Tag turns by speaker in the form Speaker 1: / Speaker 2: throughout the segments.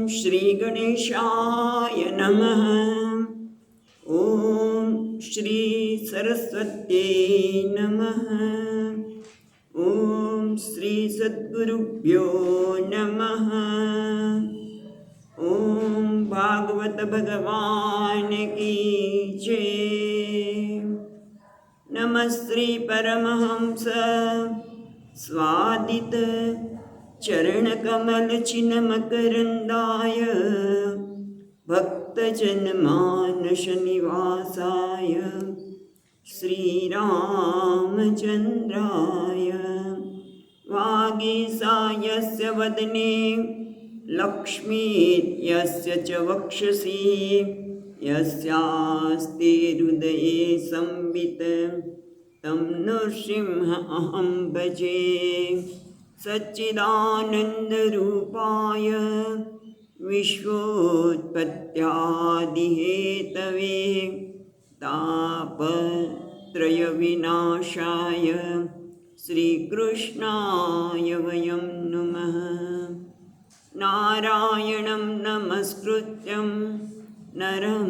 Speaker 1: श्री गणेशाय नमः। ओम श्री सरस्वत्यै नमः। ओम श्री सद्गुरुभ्यो नमः। ओम भागवत भगवान की जय। नमः श्री परमहंस स्वादित चरण कमल चिन्ह मकरंदाय भक्तजन मानस निवासाय श्री रामचंद्राय वागीसायस्य वदने लक्ष्मी यस्य च वक्षसि यस्यास्ति हृदये संवित तं नृसिंह अहं भजे। सच्चिदानन्दरूपाय विश्वोत्पत्त्यादिहेतवे तापत्रयविनाशाय श्रीकृष्णाय वयं नुमः। नारायणं नमस्कृत्यं नरं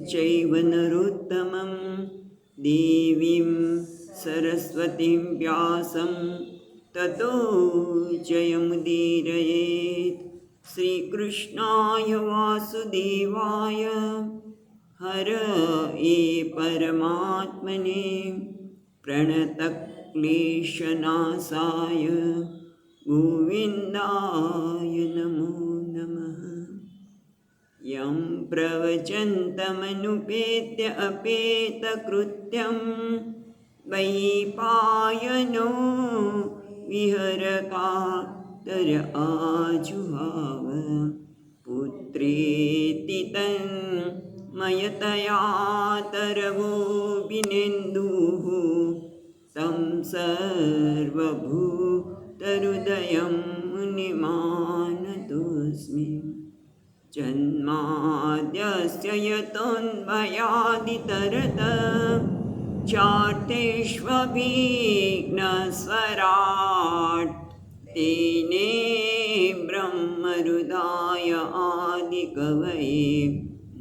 Speaker 1: चैव नरोत्तमं देवीं सरस्वतीं व्यासं ततो जयमुदीरयेत्। श्रीकृष्णाय वासुदेवाय हरये परमात्मने प्रणतक्लेशनाशाय गोविन्दाय नमो नमः। यं प्रवचन्तमनुपेत्य अपेतकृत्यं वैपायनो विहरकातर आजुहाव पुत्रेति तन्मयतया तरवो विनेन्दुः तं सर्वभूतहृदयं मुनिमानतोऽस्मि। जन्माद्यस्य यतोऽन्वयादितरत चार्थेष्वभिघ्नस्वराट् तेने ब्रह्महृदाय आदिकवये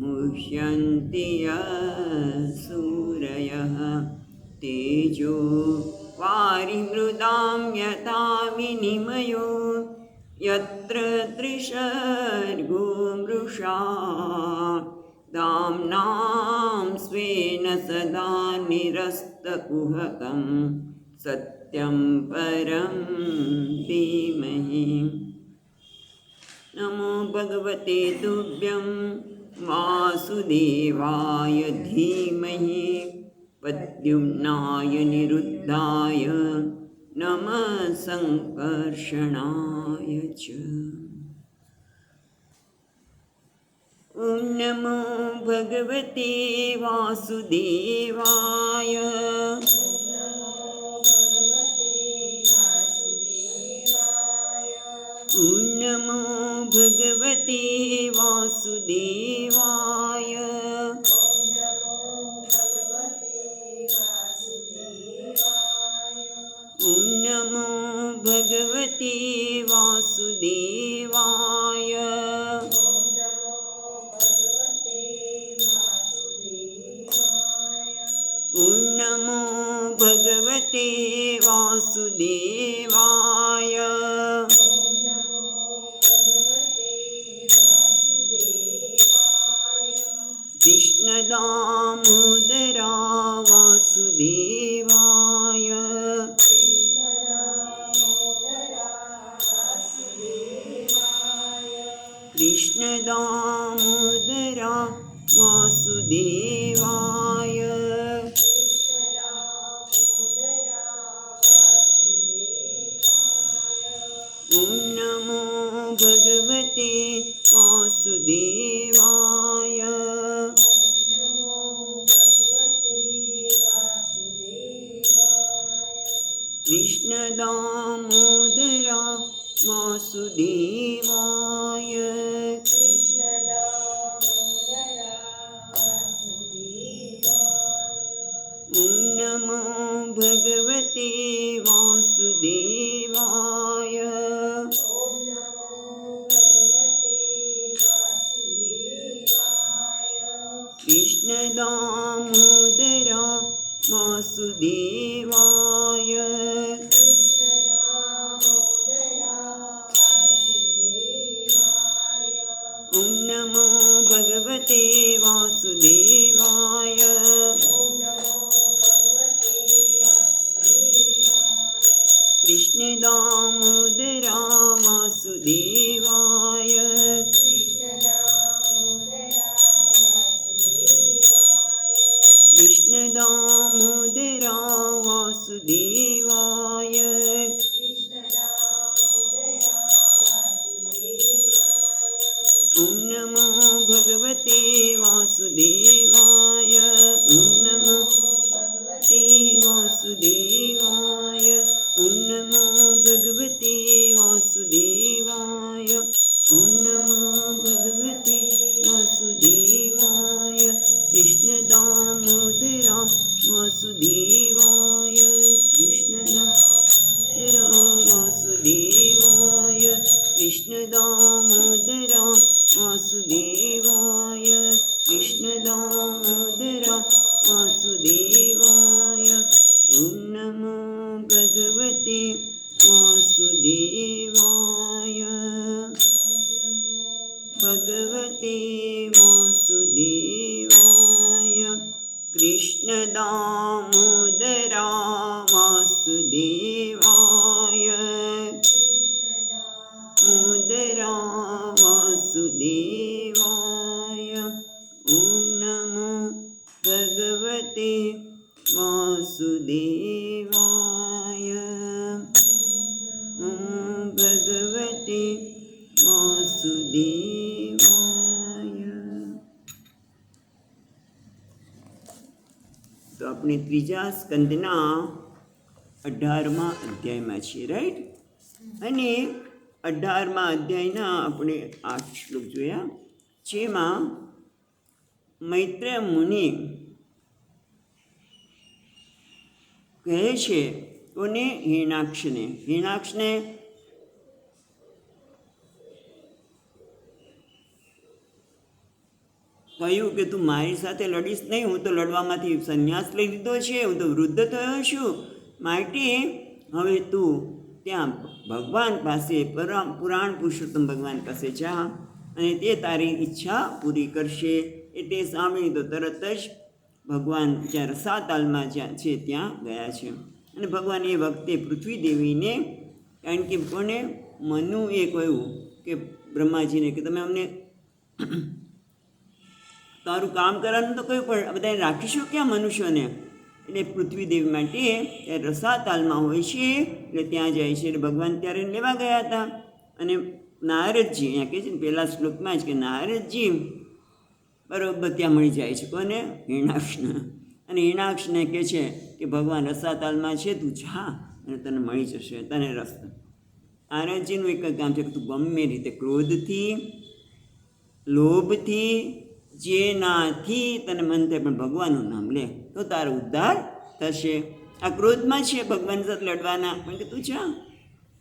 Speaker 1: मुह्यन्ति सूरयः तेजो वारिमृदां यथा विनिमयो यत्र त्रिसर्गो मृषा दाम्नां स्वेन सदा निरस्तकुहकं सत्यं परं धीमहि। नमो भगवते तुभ्यं वासुदेवाय धीमहि प्रद्युम्नाय निरुद्धाय नमः संकर्षणाय च। ॐ नमो भगवते वासुदेवाय। ॐ नमो भगवते वासुदेवाय। ॐ नमो भगवते वासुदेवाय। ॐ नमो भगवते वासुदेवाय। कृष्णदामोदरा वासुदेवाय। कृष्णदामोदरा वासुदेवाय। ॐ नमो भगवते वासुदेवाय। कृष्णदामोदरा वासुदेवाय। ॐ नमो भगवते वासुदेवाय। કૃષ્ણ દામોદરા વાસુદેવાય. ઓમ નમો ભગવતે વાસુદેવાય. કૃષ્ણ દામોદરા વાસુદેવાય. કૃષ્ણ દામોદરા વાસુદેવાય. ઓમ નમો ભગવતે વાસુદેવાય. ઓમ નમો ભગવતે વાસુદેવાય. ઓમ નમો ભગવતે વાસુદેવાય. ઓમ નમો ભગવતે વાસુદેવાય. કૃષ્ણ દામોદરા વાસુદેવાય. કૃષ્ણ દામોદરા વાસુદેવાય. કૃષ્ણ દામોદરા વાસુદેવાય. કૃષ્ણ દામોદરા વાસુદેવાય. ઓમ નમો ભગવતે વાસુદેવાય. ભગવતે વાસુદેવાય. કૃષ્ણ દામોદરા વાસુદેવાય. મોદરા વાસુદેવાય. ઓમ નમો ભગવતે વાસુદેવાય. ઓમ ભગવતે વાસુદેવાય. તો આપણે ત્રીજા સ્કંદના 18મા અધ્યાયમાં છીએ, રાઈટ? અને 18મા અધ્યાયના આપણે 8 શ્લોક જોયા, જેમાં મૈત્રેય મુનિ કહે છે કોને? હિરણાક્ષને. હિરણાક્ષને કહ્યું કે તું મારી સાથે લડીશ નહીં, હું તો લડવામાંથી સંન્યાસ લઈ લીધો છે, હું તો વૃદ્ધ થયો છું, માટે હવે તું ત્યાં ભગવાન પાસે, પુરાણ પુરુષોત્તમ ભગવાન પાસે જા અને તે તારી ઈચ્છા પૂરી કરશે. એટલે સાંભળી તો તરત જ ભગવાન જ્યાં રસાતાલમાં જ્યાં છે ત્યાં ગયા છે. અને ભગવાન એ વખતે પૃથ્વી દેવીને, કારણ કે કોને? મનુએ કહ્યું કે બ્રહ્માજીને કે તમે અમને તારું કામ કરવાનું તો કહ્યું, પણ બધાને રાખીશું ક્યાં મનુષ્યોને? એટલે પૃથ્વી દેવી માટે ત્યારે રસાતાલમાં હોય છે, એટલે ત્યાં જાય છે. એટલે ભગવાન ત્યારે લેવા ગયા હતા. અને નારદજી, અહીંયા કહે છે ને પહેલા શ્લોકમાં જ કે નારદજી બરાબર ત્યાં મળી જાય છે. કોને? હિરણાક્ષને. અને હિરણાક્ષને કહે છે કે ભગવાન રસાતાલમાં છે, તું જા અને તને મળી જશે, તને રસ્તો. નારદજીનું એક જ કામ છે કે તું ગમે રીતે ક્રોધથી, લોભથી, જેનાથી તને મન થાય પણ ભગવાનનું નામ લે તો તારો ઉદ્ધાર થશે. આ ક્રોધમાં છે ભગવાન સાથે લડવાના, પણ કે તું જા.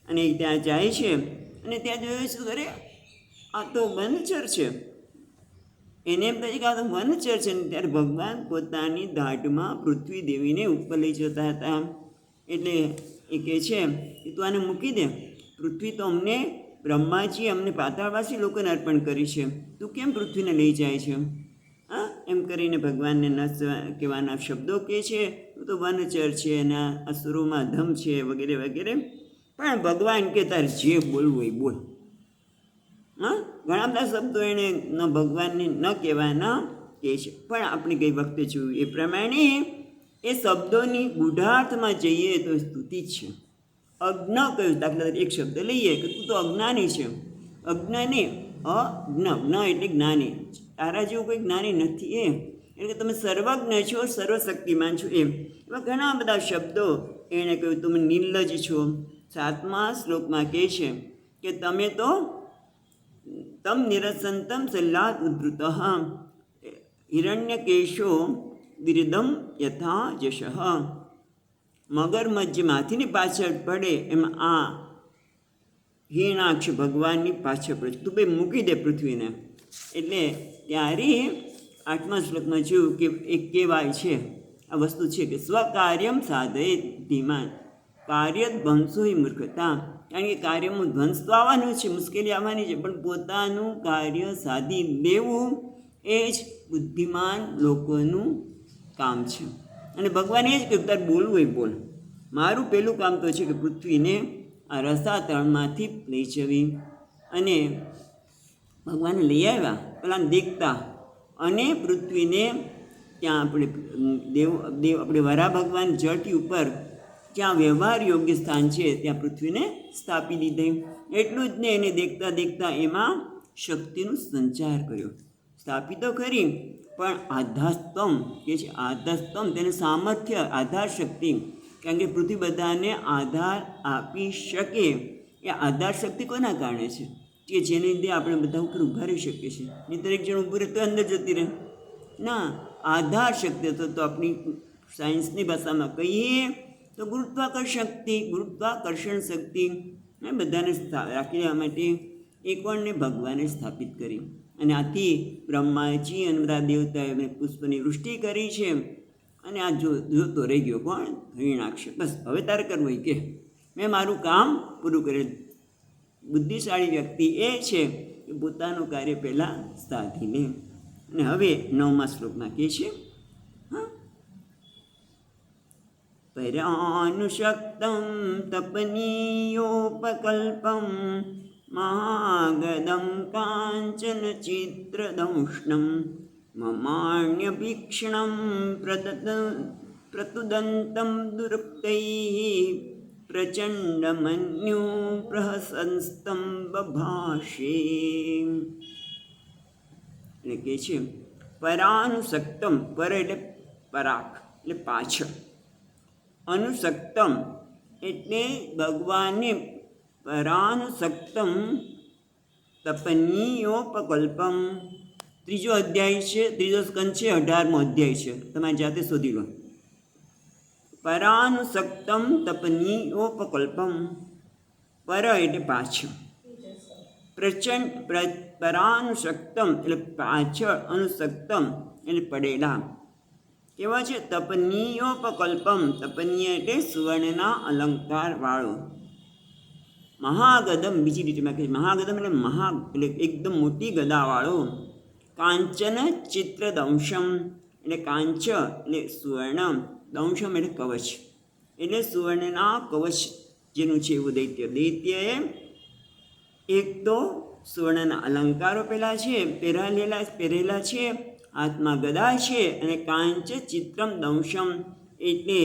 Speaker 1: અને ત્યાં જાય છે અને ત્યાં જોયું શું કરે? આ તો વનચર છે. એને એમ કહે છે કે આ તો વનચર છે. ત્યારે ભગવાન પોતાની દાઢમાં પૃથ્વી દેવીને ઉપર લઈ જતા હતા. એટલે એ કહે છે કે તું આને મૂકી દે, પૃથ્વી તો અમને બ્રહ્માજી અમને પાતાળવાસી લોકોને અર્પણ કરી છે, તું કેમ પૃથ્વીને લઈ જાય છે? હા, એમ કરીને ભગવાનને ન કહેવાના શબ્દો કહે છે. તું તો વનચર છે, એના અસુરોમાં ધમ છે, વગેરે વગેરે. પણ ભગવાન કે તારે જે બોલવું એ બોલ. હા, ઘણા બધા શબ્દો એણે ન ભગવાનને ન કહેવાના કહે છે. પણ આપણે ગઈ વખતે જોયું એ પ્રમાણે એ શબ્દોની ગૂઢાર્થમાં જઈએ તો સ્તુતિ જ છે. અજ્ઞ કહ્યું, દાખલા તરીકે એક શબ્દ લઈએ કે તું તો અજ્ઞાની છે. અજ્ઞાની, જ્ઞ એટલે જ્ઞાની. તારા જેવું કોઈ જ્ઞાની નથી એમ. એટલે તમે સર્વજ્ઞ છો, સર્વશક્તિમાન છો એમ. એવા ઘણા બધા શબ્દો એણે કહ્યું. તમે નિર્લજ છો. 7મા શ્લોકમાં કહે છે કે તમે તો તમ નિરસંતમ સલ્લાદ ઉદ્ધૃત હિરણ્યકેશો વિરદમ યથા જશ. મગરમચ્છ જે માથીની પાછળ પડે એમાં આ હિરણાક્ષ ભગવાનની પાછળ પડે. તું ભાઈ મૂકી દે પૃથ્વીને. એટલે ત્યારે 8મા શ્લોકમાં જોયું કે એક કહેવાય છે, આ વસ્તુ છે કે સ્વકાર્યમ સાધયે ધીમાન કાર્ય ધ્વંસો મૂર્ખતા. કારણ કે કાર્યમાં ધ્વંસ તો આવવાનો છે, મુશ્કેલી આવવાની છે, પણ પોતાનું કાર્ય સાધી લેવું એ જ બુદ્ધિમાન લોકોનું કામ છે. અને ભગવાન એ જ કે તારે બોલવું એ બોલ. મારું પહેલું કામ તો છે કે પૃથ્વીને આ રસાતળમાંથી લઈ જવી. અને ભગવાને લઈ આવ્યા પેલા દેખતા, અને પૃથ્વીને ત્યાં આપણે આપણે વરા ભગવાન જળથી ઉપર જ્યાં વ્યવહાર યોગ્ય સ્થાન છે ત્યાં પૃથ્વીને સ્થાપી દીધી. એટલું જ ને, એને દેખતા દેખતા એમાં શક્તિનું સંચાર કર્યો. સ્થાપી તો ખરી, પણ આધાસ્તંભ કે છે, આધાસ્તંભ તેને સામર્થ્ય, આધાર શક્તિ. કારણ કે પૃથ્વી બધાને આધાર આપી શકે. એ આધાર શક્તિ કોના કારણે છે કે જેને લીધે આપણે બધા ઉપર ઊભા રહી શકીએ છીએ. નહીં દરેક જણ ઊભું રહે તો અંદર જતી રહે ના. આધાર શક્તિ તો આપણી સાયન્સની ભાષામાં કહીએ તો ગુરુત્વાકર્ષણ શક્તિ એ બધાને રાખી લેવા માટે એકવણને ભગવાને સ્થાપિત કરી. અને આથી બ્રહ્માજી અને બધા દેવતાએ એમને પુષ્પની વૃષ્ટિ કરી છે. અને આ જોતો રહી ગયો કોણ? હરિણાક્ષ. બસ હવે તારે કરવું હોય કે મેં મારું કામ પૂરું કરેલું. બુદ્ધિશાળી વ્યક્તિ એ છે કે પોતાનું કાર્ય પહેલાં સાધી લે. અને હવે 9મા શ્લોકમાં કહે છે, પરાનુશક્તમ તપનીયોપકલ્પમ મહાગદમ કાંચન ચિત્રદંષ્ણમ મમાણ્યભીક્ષણમ પ્રતુદંતમ દુરુક્તૈઃ પ્રચંડમન્યુ પ્રહસંસ્તમ બભાષે. એટલે કે છે પરાનુસક્તમ, પર એટલે પરાક એટલે પાછળ, અનુસક્તમ એટલે ભગવાને પરાનુસક્તમ તપનીયોપકલ્પમ. ત્રીજો અધ્યાય છે, ત્રીજો સ્કંદ છે, 18મો અધ્યાય છે, તમારી જાતે શોધી લો. પરાનુસક્તમ તપનીયોપકલ્પમ, પર એટલે પાછળ, પ્રચંડ પરાનુસક્તમ એટલે પાછળ, અનુસક્તમ એટલે પડેલા. કેવા છે? તપનીયોપકલ્પમ, તપનીય એટલે સુવર્ણના અલંકારવાળો. મહાગદમ, બીજી રીતમાં કહે મહાગદમ એટલે એકદમ મોટી ગદાવાળો. કાંચન ચિત્રદંશમ એટલે કાંચ એટલે સુવર્ણ, દંશમ એટલે કવચ, એટલે સુવર્ણના કવચ જેનું છે એવું દૈત્ય. દૈત્યએ એક તો સુવર્ણના અલંકારો પહેરેલા છે, હાથમાં ગદા છે, અને કાંચ ચિત્રમ દંશમ એટલે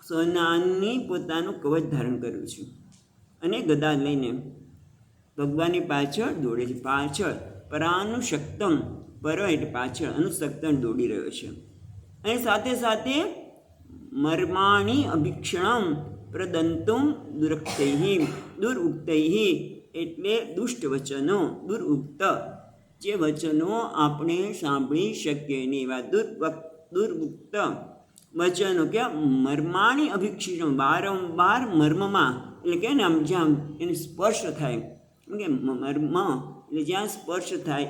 Speaker 1: સોનાની પોતાનું કવચ ધારણ કર્યું છે. અને ગદા લઈને ભગવાનની પાછળ દોડે છે. પાછળ પરાનુશક્તમ, પર એટલે પાછળ, અનુસક્તમ દોડી રહ્યો છે. અને સાથે સાથે મર્માણી અભિક્ષણમ પ્રદંતુમ દુરુક્તૈઃ એટલે દુષ્ટ વચનો, દુરુક્ત જે વચનો આપણે સાંભળી શકીએ નહીં એવા દુરુક્ત વચનો કે મર્માણી અભિક્ષણ, વારંવાર મર્મમાં એટલે કે ને આમ જ્યાં એને સ્પર્શ થાય, કે મર્મ એટલે જ્યાં સ્પર્શ થાય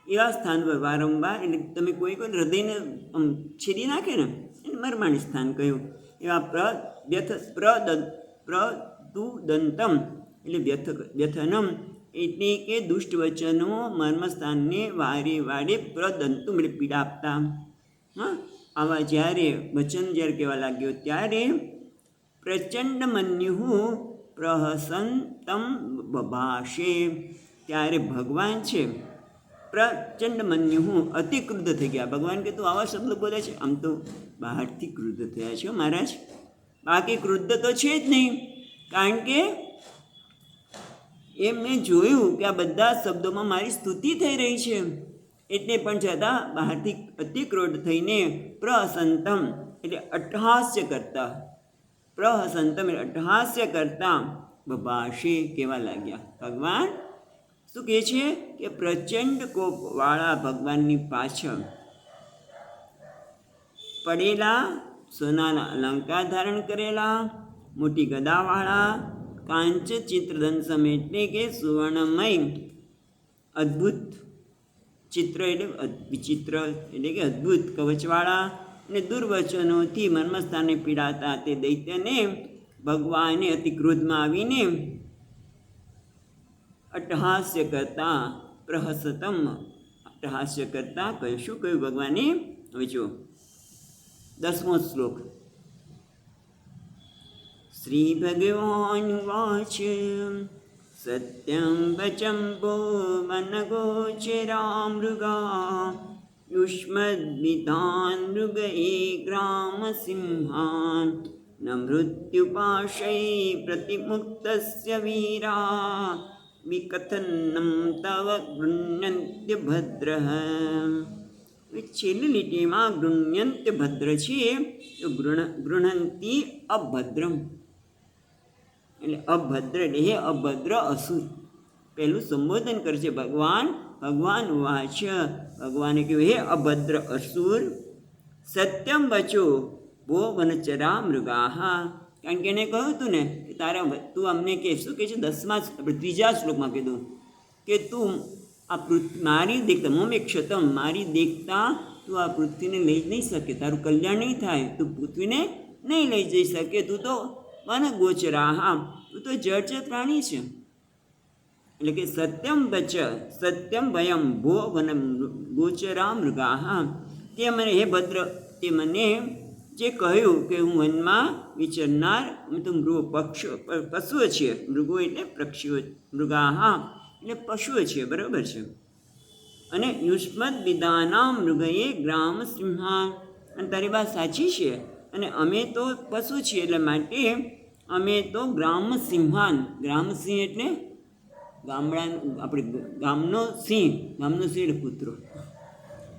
Speaker 1: એવા સ્થાન પર વારંવાર, એટલે તમે કોઈ હૃદયને આમ છેદી નાખે ને એને મર્માણી સ્થાન કહ્યું. એવા પ્રતુદંતમ એટલે વ્યથનમ એટલે કે દુષ્ટ વચનો મર્મસ્થાનને વારે વારે પ્રદંતુમ એટલે પીડા આપતા. હા, આવા જ્યારે વચન જ્યારે કહેવા લાગ્યો ત્યારે પ્રચંડ મન્યુ પ્રહસંતમ બભાષે. ત્યારે ભગવાન છે પ્રચંડ મન્યુ અતિ ક્રુદ્ધ થઈ ગયા. ભગવાન કે તું આવા શબ્દ બોલે છે, આમ તો બહારથી ક્રુદ્ધ થયા છે મહારાજ, બાકી ક્રુદ્ધ તો છે જ નહીં. કારણ કે એમ મેં જોયું કે આ બધા શબ્દોમાં મારી સ્તુતિ થઈ રહી છે, એટલે પણ છતાં બહારથી અતિ ક્રોધ થઈને પ્રહસંતમ એટલે અટ્ટહાસ્ય કરતા, પ્રહસંતમ એટલે અટ્ટહાસ્ય કરતા બભાષે કહેવા લાગ્યા. ભગવાન શું કહે છે કે પ્રચંડ કોપવાળા ભગવાનની પાછળ પડેલા, સોનાના અલંકાર ધારણ કરેલા, મોટી ગદાવાળા, કાંચ ચિત્રદંશમ એટલે કે સુવર્ણમય અદ્ભુત ચિત્ર એટલે વિચિત્ર એટલે કે અદ્ભુત કવચવાળા અને દુર્વચનોથી મર્મસ્થાને પીડાતા તે દૈત્યને ભગવાને અતિ ક્રોધમાં આવીને અટ્ટહાસ્ય કરતા પ્રહસતમ, અટ્ટહાસ્ય કરતા કહ્યું. શું કહ્યું ભગવાને? હવે જો 10મો શ્લોક. શ્રી ભગવાન વાચ સત્યં વચં ભુવનગોચરા મૃગા યુષ્મદ્વિધાન મૃગએ ગ્રામસિંહાન ન મૃત્યુપાશૈ પ્રતિમુક્તસ્ય વીરા વિકથનમ તવ ગૃહ્યન્ત્ય ભદ્રઃ. છેલ્લી લીટીમાં ગૃહ્યન્ત્ય ભદ્ર છે તો ગૃહંતી અભદ્રમ એટલે અભદ્ર એટલે હે અભદ્ર અસુર. પહેલું સંબોધન કરશે ભગવાન. ભગવાન વાચ, ભગવાને કહ્યું હે અભદ્ર અસુર, સત્યમ વચો ભો વનચરા મૃગાહા. કારણ કે એને કહ્યું હતું ને કે તારા તું અમને કે શું કહે છે 10મા ત્રીજા શ્લોકમાં કીધું કે તું આ મારી દેખતા મોમે ક્ષતમ મારી દેખતા તું આ પૃથ્વીને લઈ જ નહીં શકે, તારું કલ્યાણ નહીં થાય, તું પૃથ્વીને નહીં લઈ જઈ શકે, તું તો વન ગોચરા, હા તું તો જળચર પ્રાણી છે. એટલે કે સત્યમ વચ સત્યમ વયમ ભો વન ગોચરા મૃગા, હા તે મને હે ભદ્ર તે મને જે કહ્યું કે હું વનમાં વિચરનાર તો પશુઓ છે. મૃગો એટલે પક્ષીઓ, મૃગા હા એટલે પશુઓ છે, બરાબર છે. અને યુષ્મદ વિદાના મૃગયે ગ્રામ સિંહાન, અને તારી વાત સાચી છે. અને અમે તો પશુ છીએ એટલે માટે અમે તો ગ્રામ સિંહાન, ગ્રામ સિંહ એટલે ગામડાનું આપણે ગામનો સિંહ એટલે કૂતરો.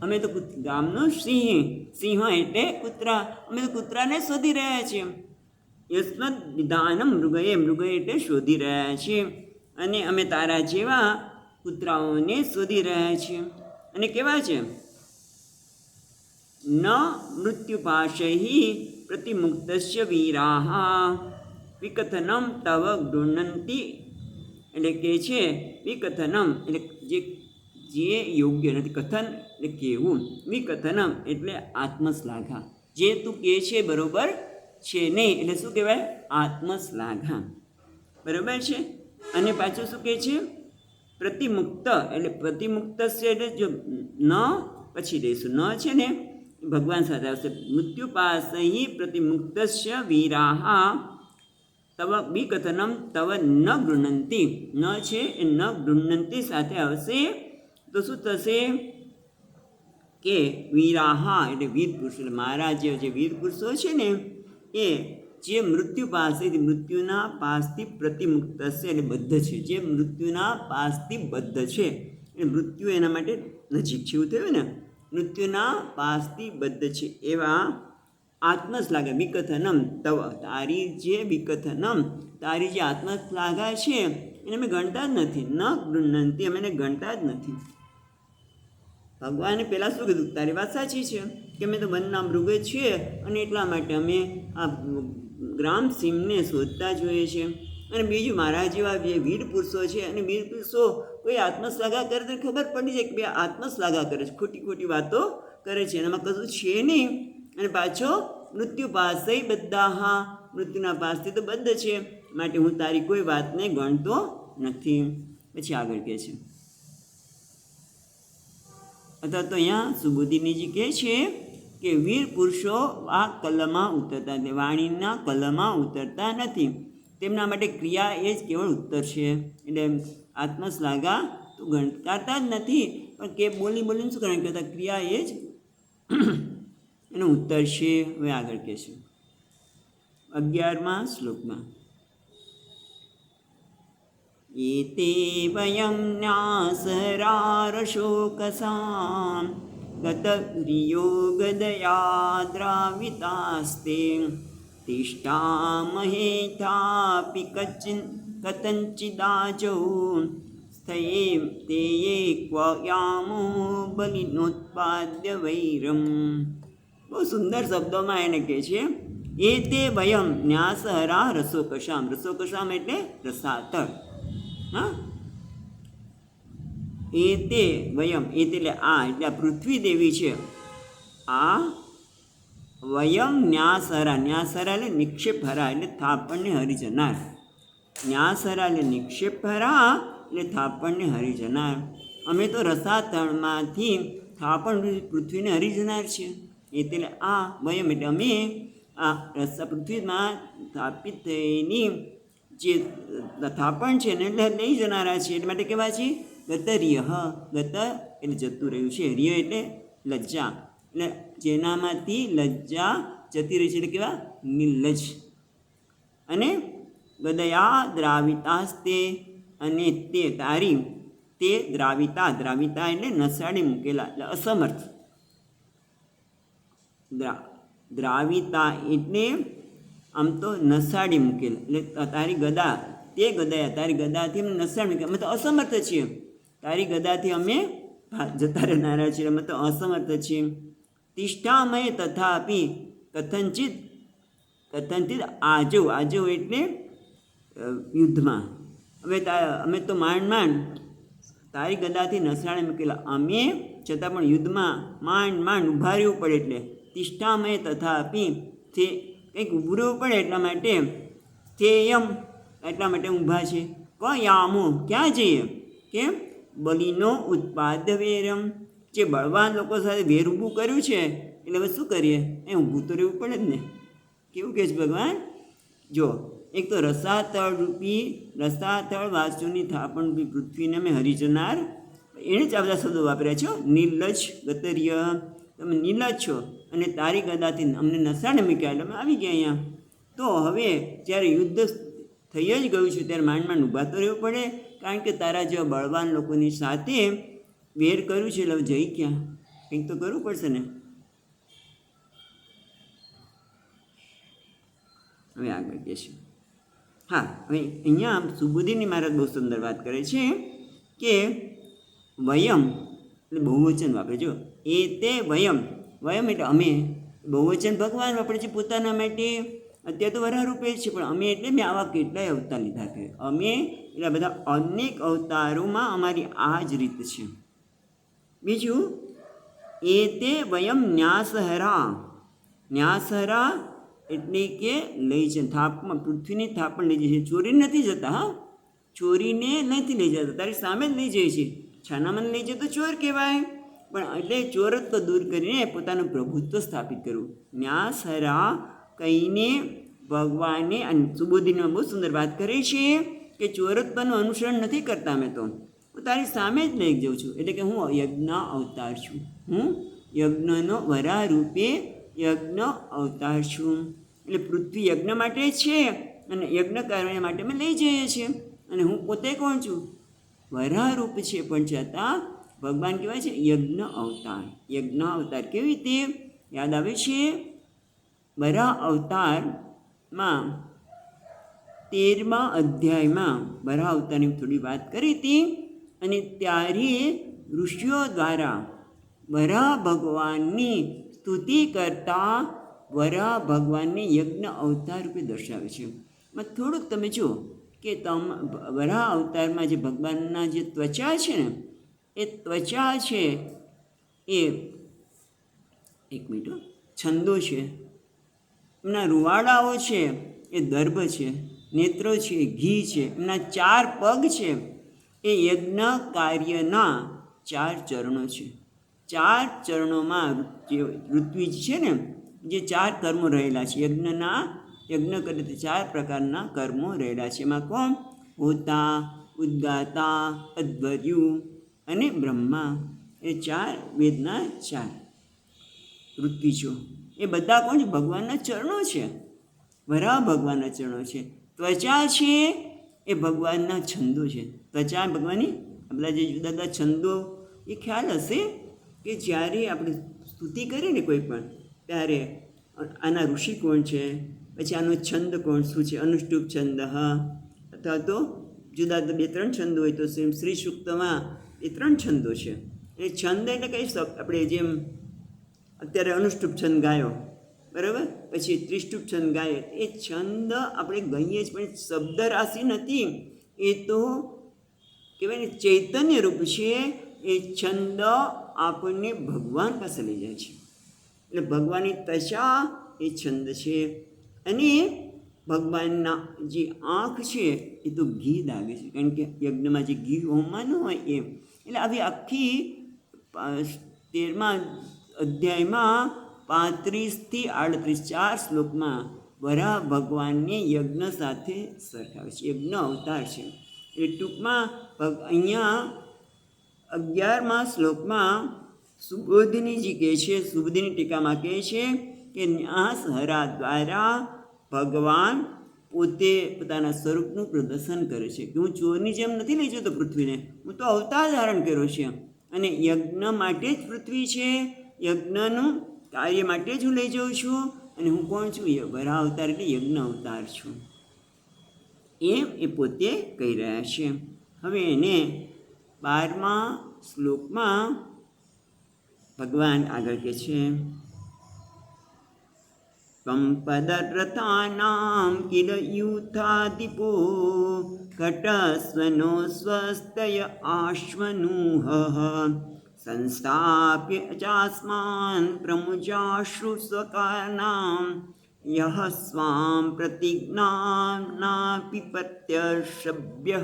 Speaker 1: અમે તો ગામનો સિંહ એટલે કૂતરા, અમે તો કૂતરાને શોધી રહ્યા છીએ. યસ્મદ વિધાનમ મૃગયે, મૃગયે એટલે શોધી રહ્યા છીએ. અને અમે તારા જેવા કૂતરાઓને શોધી રહ્યા છીએ. અને કેવા છે? ન મૃત્યુપાશૈ પ્રતિમુક્તસ્ય વીરાહા વિકથનમ તવ ગૃહ્ણન્તિ. એટલે કે છે વિકથનમ એટલે જે યોગ્ય નથી, કથન એટલે કહેવું, વિકથનમ એટલે આત્મશ્લાઘા, જે તું કહે છે બરોબર છે નહીં એટલે શું કહેવાય? આત્મશ્લાઘા, બરાબર છે. અને પાછું શું કહે છે? પ્રતિમુક્ત એટલે પ્રતિમુક્ત છે એટલે જો ન પછી દઈશું, ન છે ને ભગવાન સાથે આવશે. મૃત્યુપાશૈ પ્રતિમુક્તસ્ય વીરાહા તવ વિકથનમ તવ ન ગૃહ્ણન્તિ. ન છે એ ન ગૃહ્ણન્તિ સાથે આવશે તો શું થશે કે વીરાહા એટલે વીર પુરુષો, એટલે મારા જે વીર પુરુષો છે ને એ જે મૃત્યુ પાસેથી મૃત્યુના પાસથી પ્રતિમુક્ત છે એટલે બદ્ધ છે. જે મૃત્યુના પાસથી બદ્ધ છે એટલે મૃત્યુ એના માટે નજીક છે, એવું થયું ને. મૃત્યુના પાસથી બદ્ધ છે એવા આત્મશ્લાઘા વિકથનમ તવ, તારી જે વિકથનમ તારી જે આત્મશ્લાઘા છે એને અમે ગણતા જ નથી. ન ગૃહ્ણન્તિ અમે એને ગણતા જ નથી. ભગવાને પહેલાં શું કીધું? તારી વાત સાચી છે કે અમે તો વનના મૃગો છીએ અને એટલા માટે અમે આ ગ્રામ સિંહને શોધતા જોઈએ છીએ. અને બીજું મારા જેવા જે વીર પુરુષો છે અને વીર પુરુષો કોઈ આત્મશ્લાઘા કરે તો ખબર પડી જાય કે બે આત્મશ્લાઘા કરે છે, ખોટી ખોટી વાતો કરે છે, એનામાં કશું છે નહીં. અને પાછો મૃત્યુ પાસે બધા, હા મૃત્યુના પાસથી તો બદ્ધ છે માટે હું તારી કોઈ વાતને ગણતો નથી. પછી આગળ કહે છે અથવા તો અહીંયા સુબુદ્ધિનીજી કહે છે કે વીર પુરુષો આ કલમાં ઉતરતા નથી, વાણીના કલમાં ઉતરતા નથી. તેમના માટે ક્રિયા એ જ કેવળ ઉત્તર છે. એટલે આત્મશ્લાઘા તો ગણકારતા જ નથી પણ કે બોલીને શું કારણ કરતા ક્રિયા એ જ એનો ઉત્તર છે. હવે આગળ કહે છે 11મા શ્લોકમાં એતે વયં ન્યાસરારશોકસાં ગતવિયોગદયાદ્રાવિતાસ્તે તિષ્ઠામહેથાપિ કથંચિદાજૌ સ્થયે તે ક્વ યામો બલિનોત્પાદ્ય વૈરમ. બહુ સુંદર શબ્દોમાં એને કહે છે એ તે વયમ ન્યાસહરા રસોકશામ. રસોકશામ એટલે રસાતળ. હા એ તે વયમ, એ તે એટલે આ પૃથ્વી દેવી છે. આ વયમ ન્યાસરા, ન્યાસરા એટલે નિક્ષેપહરા એટલે થાપણને હરી જનાર. ન્યાસરા એટલે નિક્ષેપહરા એટલે થાપણને હરી જનાર. અમે તો રસાતળમાંથી થાપણ પૃથ્વીને હરી જનાર છીએ. એ એટલે આ વયમ એટલે અમે આ પૃથ્વીમાં સ્થાપિત થયેલી જે થાપણ છે ને એટલે લઈ જનારા છે. એટલે માટે કહેવાય છે ગતરિય. ગત એટલે જતું રહ્યું છે, રિય એટલે લજ્જા, એટલે જેનામાંથી લજ્જા જતી રહી છે એટલે કેવા નિર્લજ. અને ગદયા દ્રાવિતાસ્તે, અને તે તારી તે દ્રાવિતા, દ્રાવિતા એટલે નસાડી મૂકેલા એટલે અસમર્થ. દ્રાવિતા એટલે આમ તો નસાડી મૂકેલ એટલે તારી ગદા, તે ગદાયા તારી ગદાથી અમે નસાડી મૂકેલ, અમે તો અસમર્થ છીએ. તારી ગદાથી અમે જતા રહેનારા છીએ, અમે તો અસમર્થ છીએ. તિષ્ઠામય તથાપી કથંચિત, કથંચિત આજો, આજો એટલે યુદ્ધમાં. હવે અમે તો માંડ તારી ગદાથી નસાડી મૂકેલા, અમે છતાં પણ યુદ્ધમાં માંડ ઊભા રહેવું પડે. એટલે તિષ્ઠામય તથાપી, તે કંઈક ઊભું રહેવું પડે એટલા માટે. થેયમ એટલા માટે ઊભા છે. કયામો ક્યાં જઈએ? કેમ? બલિનો ઉત્પાદ વેરમ, જે બળવાન લોકો સાથે વેર ઊભું કર્યું છે એટલે હવે શું કરીએ? એ ઊભું તો રહેવું પડે જ ને. કેવું કહે છે ભગવાન? જો એક તો રસાતળ રૂપી, રસાતળ વાસુની થાપણ રૂપી પૃથ્વીને અમે હરી જનાર, એણે જ આ બધા શબ્દો વાપર્યા છો. નિર્લજ ગતરિય, તમે નિર્લજ છો અને તારી ગદાથી અમને નસાડે મૂક્યા એટલે અમે આવી ગયા અહીંયા. તો હવે જ્યારે યુદ્ધ થઈ જ ગયું છે ત્યારે માંડ ઊભા તો રહેવું પડે, કારણ કે તારા જેવા બળવાન લોકોની સાથે વેર કર્યું છે એટલે જઈ ક્યાં? કંઈક તો કરવું પડશે ને. હવે આગળ કહે છે. હા, હવે અહીંયા સુબુદ્ધિની મહારાજ બહુ સુંદર વાત કરે છે કે વયમ એટલે બહુવચન વાપરે. જો એ તે વયમ, વયમ એટલે અમે, બહુવચન ભગવાન વાપરે છે પોતાના માટે. અત્યારે તો વરાહ રૂપે છે, પણ અમે એટલે મેં આવા કેટલાય અવતાર લીધા છે. અમે એટલે બધા અનેક અવતારોમાં અમારી આ જ રીત છે. બીજું, એ તે વયમ ન્યાસહરા, ન્યાસહરા એટલે કે લઈ છે થાપમાં, પૃથ્વીની થાપણ લઈ જાય છે. ચોરીને નથી જતા. હા, ચોરીને નથી લઈ જતા, તારી સામે જ લઈ જાય છે. છાનામાં લઈ જાય તો ચોર કહેવાય, પણ એટલે ચોરત્વ દૂર કરીને પોતાનું પ્રભુત્વ સ્થાપિત કરવું. ન્યાસહરા કહીને ભગવાને સુબોધિમાં બહુ સુંદર વાત કરી છે કે ચોરત્વનું અનુસરણ નથી કરતા, અમે તો હું તારી સામે જ લઈ જાઉં છું. એટલે કે હું યજ્ઞ અવતાર છું, હું યજ્ઞનો વરાહ રૂપે યજ્ઞ અવતાર છું. એટલે પૃથ્વી યજ્ઞ માટે છે અને યજ્ઞ કરવા માટે અમે લઈ જઈએ છીએ. અને હું પોતે કોણ છું? વરાહ રૂપ છે, પણ છતાં ભગવાન કહેવાય છે યજ્ઞ અવતાર. યજ્ઞ અવતાર કેવી રીતે યાદ આવે છે? વરાહ અવતારમાં 13મા અધ્યાયમાં વરાહ અવતારની થોડી વાત કરી હતી. અને ત્યારે ઋષિઓ દ્વારા વરાહ ભગવાનની સ્તુતિ કરતા વરાહ ભગવાનને યજ્ઞ અવતાર રૂપે દર્શાવે છે. થોડુંક તમે જુઓ કે વરાહ અવતારમાં જે ભગવાનના જે ત્વચા છે ને, એ ત્વચા છે એ એક મિનિટ છંદો છે, એમના રૂવાડાઓ છે એ દર્ભ છે, નેત્રો છે ઘી છે, એમના 4 પગ છે એ યજ્ઞ કાર્યના 4 ચરણો છે. 4 ચરણોમાં જે ઋત્વિજ છે ને, જે 4 કર્મો રહેલા છે યજ્ઞના, યજ્ઞ કરે તે 4 પ્રકારના કર્મો રહેલા છે. એમાં કોણ? હોતા, ઉદ્ગાતા, અધ્વર્યુ અને બ્રહ્મા. એ 4 વેદના 4 ઋત્વિજો. એ બધા કોણ છે? ભગવાનના ચરણો છે, વરાહ ભગવાનના ચરણો છે. ત્વચા છે એ ભગવાનના છંદો છે. ત્વચા ભગવાનની આપણા જે જુદા જુદા છંદો, એ ખ્યાલ હશે કે જ્યારે આપણે સ્તુતિ કરીએ ને કોઈ પણ, ત્યારે આના ઋષિ કોણ છે, પછી આનો છંદ કોણ શું છે, અનુષ્ટુપ છંદ, અથવા તો જુદા જુદા 2-3 છંદો હોય તો શ્રી સૂક્તમાં એ 3 છંદો છે. એ છંદ એટલે કઈ આપણે જેમ અત્યારે અનુષ્ટુપ છંદ ગાયો, બરાબર, પછી ત્રિષ્ટુપ છંદ ગાય, એ છંદ આપણે ગઈએ જ, પણ શબ્દ રાશિ નથી. એ તો કહેવાય ને ચૈતન્ય રૂપ છે એ છંદ આપણને ભગવાન પાસે લઈ જાય છે. એટલે ભગવાનની તશા એ છંદ છે. અને ભગવાનના જે આંખ છે એ તો ઘી દાગે છે, કારણ કે યજ્ઞમાં જે ઘી હોમવાનું હોય એ. એટલે આવી આખી 13મા અધ્યાયમાં 35 થી 38 4 શ્લોકમાં વરાહ ભગવાનને યજ્ઞ સાથે સરખાવે છે. યજ્ઞ અવતાર છે. એ ટૂંકમાં અહીંયા 11મા શ્લોકમાં સુબોધિનીજી કહે છે, સુબોધિની ટીકામાં કહે છે કે ન્યાસ હરા દ્વારા ભગવાન પોતે પોતાના સ્વરૂપનું પ્રદર્શન કરે છે કે હું ચોરની જેમ નથી લઈ જતો પૃથ્વીને, હું તો અવતાર ધારણ કર્યો છે. અને યજ્ઞ માટે જ પૃથ્વી છે, યજ્ઞનું કાર્ય માટે જ હું લઈ જાઉં છું. અને હું કોણ છું? વરાહ અવતાર એટલે યજ્ઞ અવતાર છું, એમ એ પોતે કહી રહ્યા છે. હવે એને 12મા શ્લોકમાં ભગવાન આગળ કહે છે, કંપદરથાનામ કિલ યુથાદિપો ઘટસ્વનો સ્વસ્તય આશ્વનુહ સંસ્થાપ્ય ચાસ્માન પ્રમુજાશ્રુ સ્વકાનામ યહ સ્વામ પ્રતિજ્ઞાના પિપત્યશભ્ય.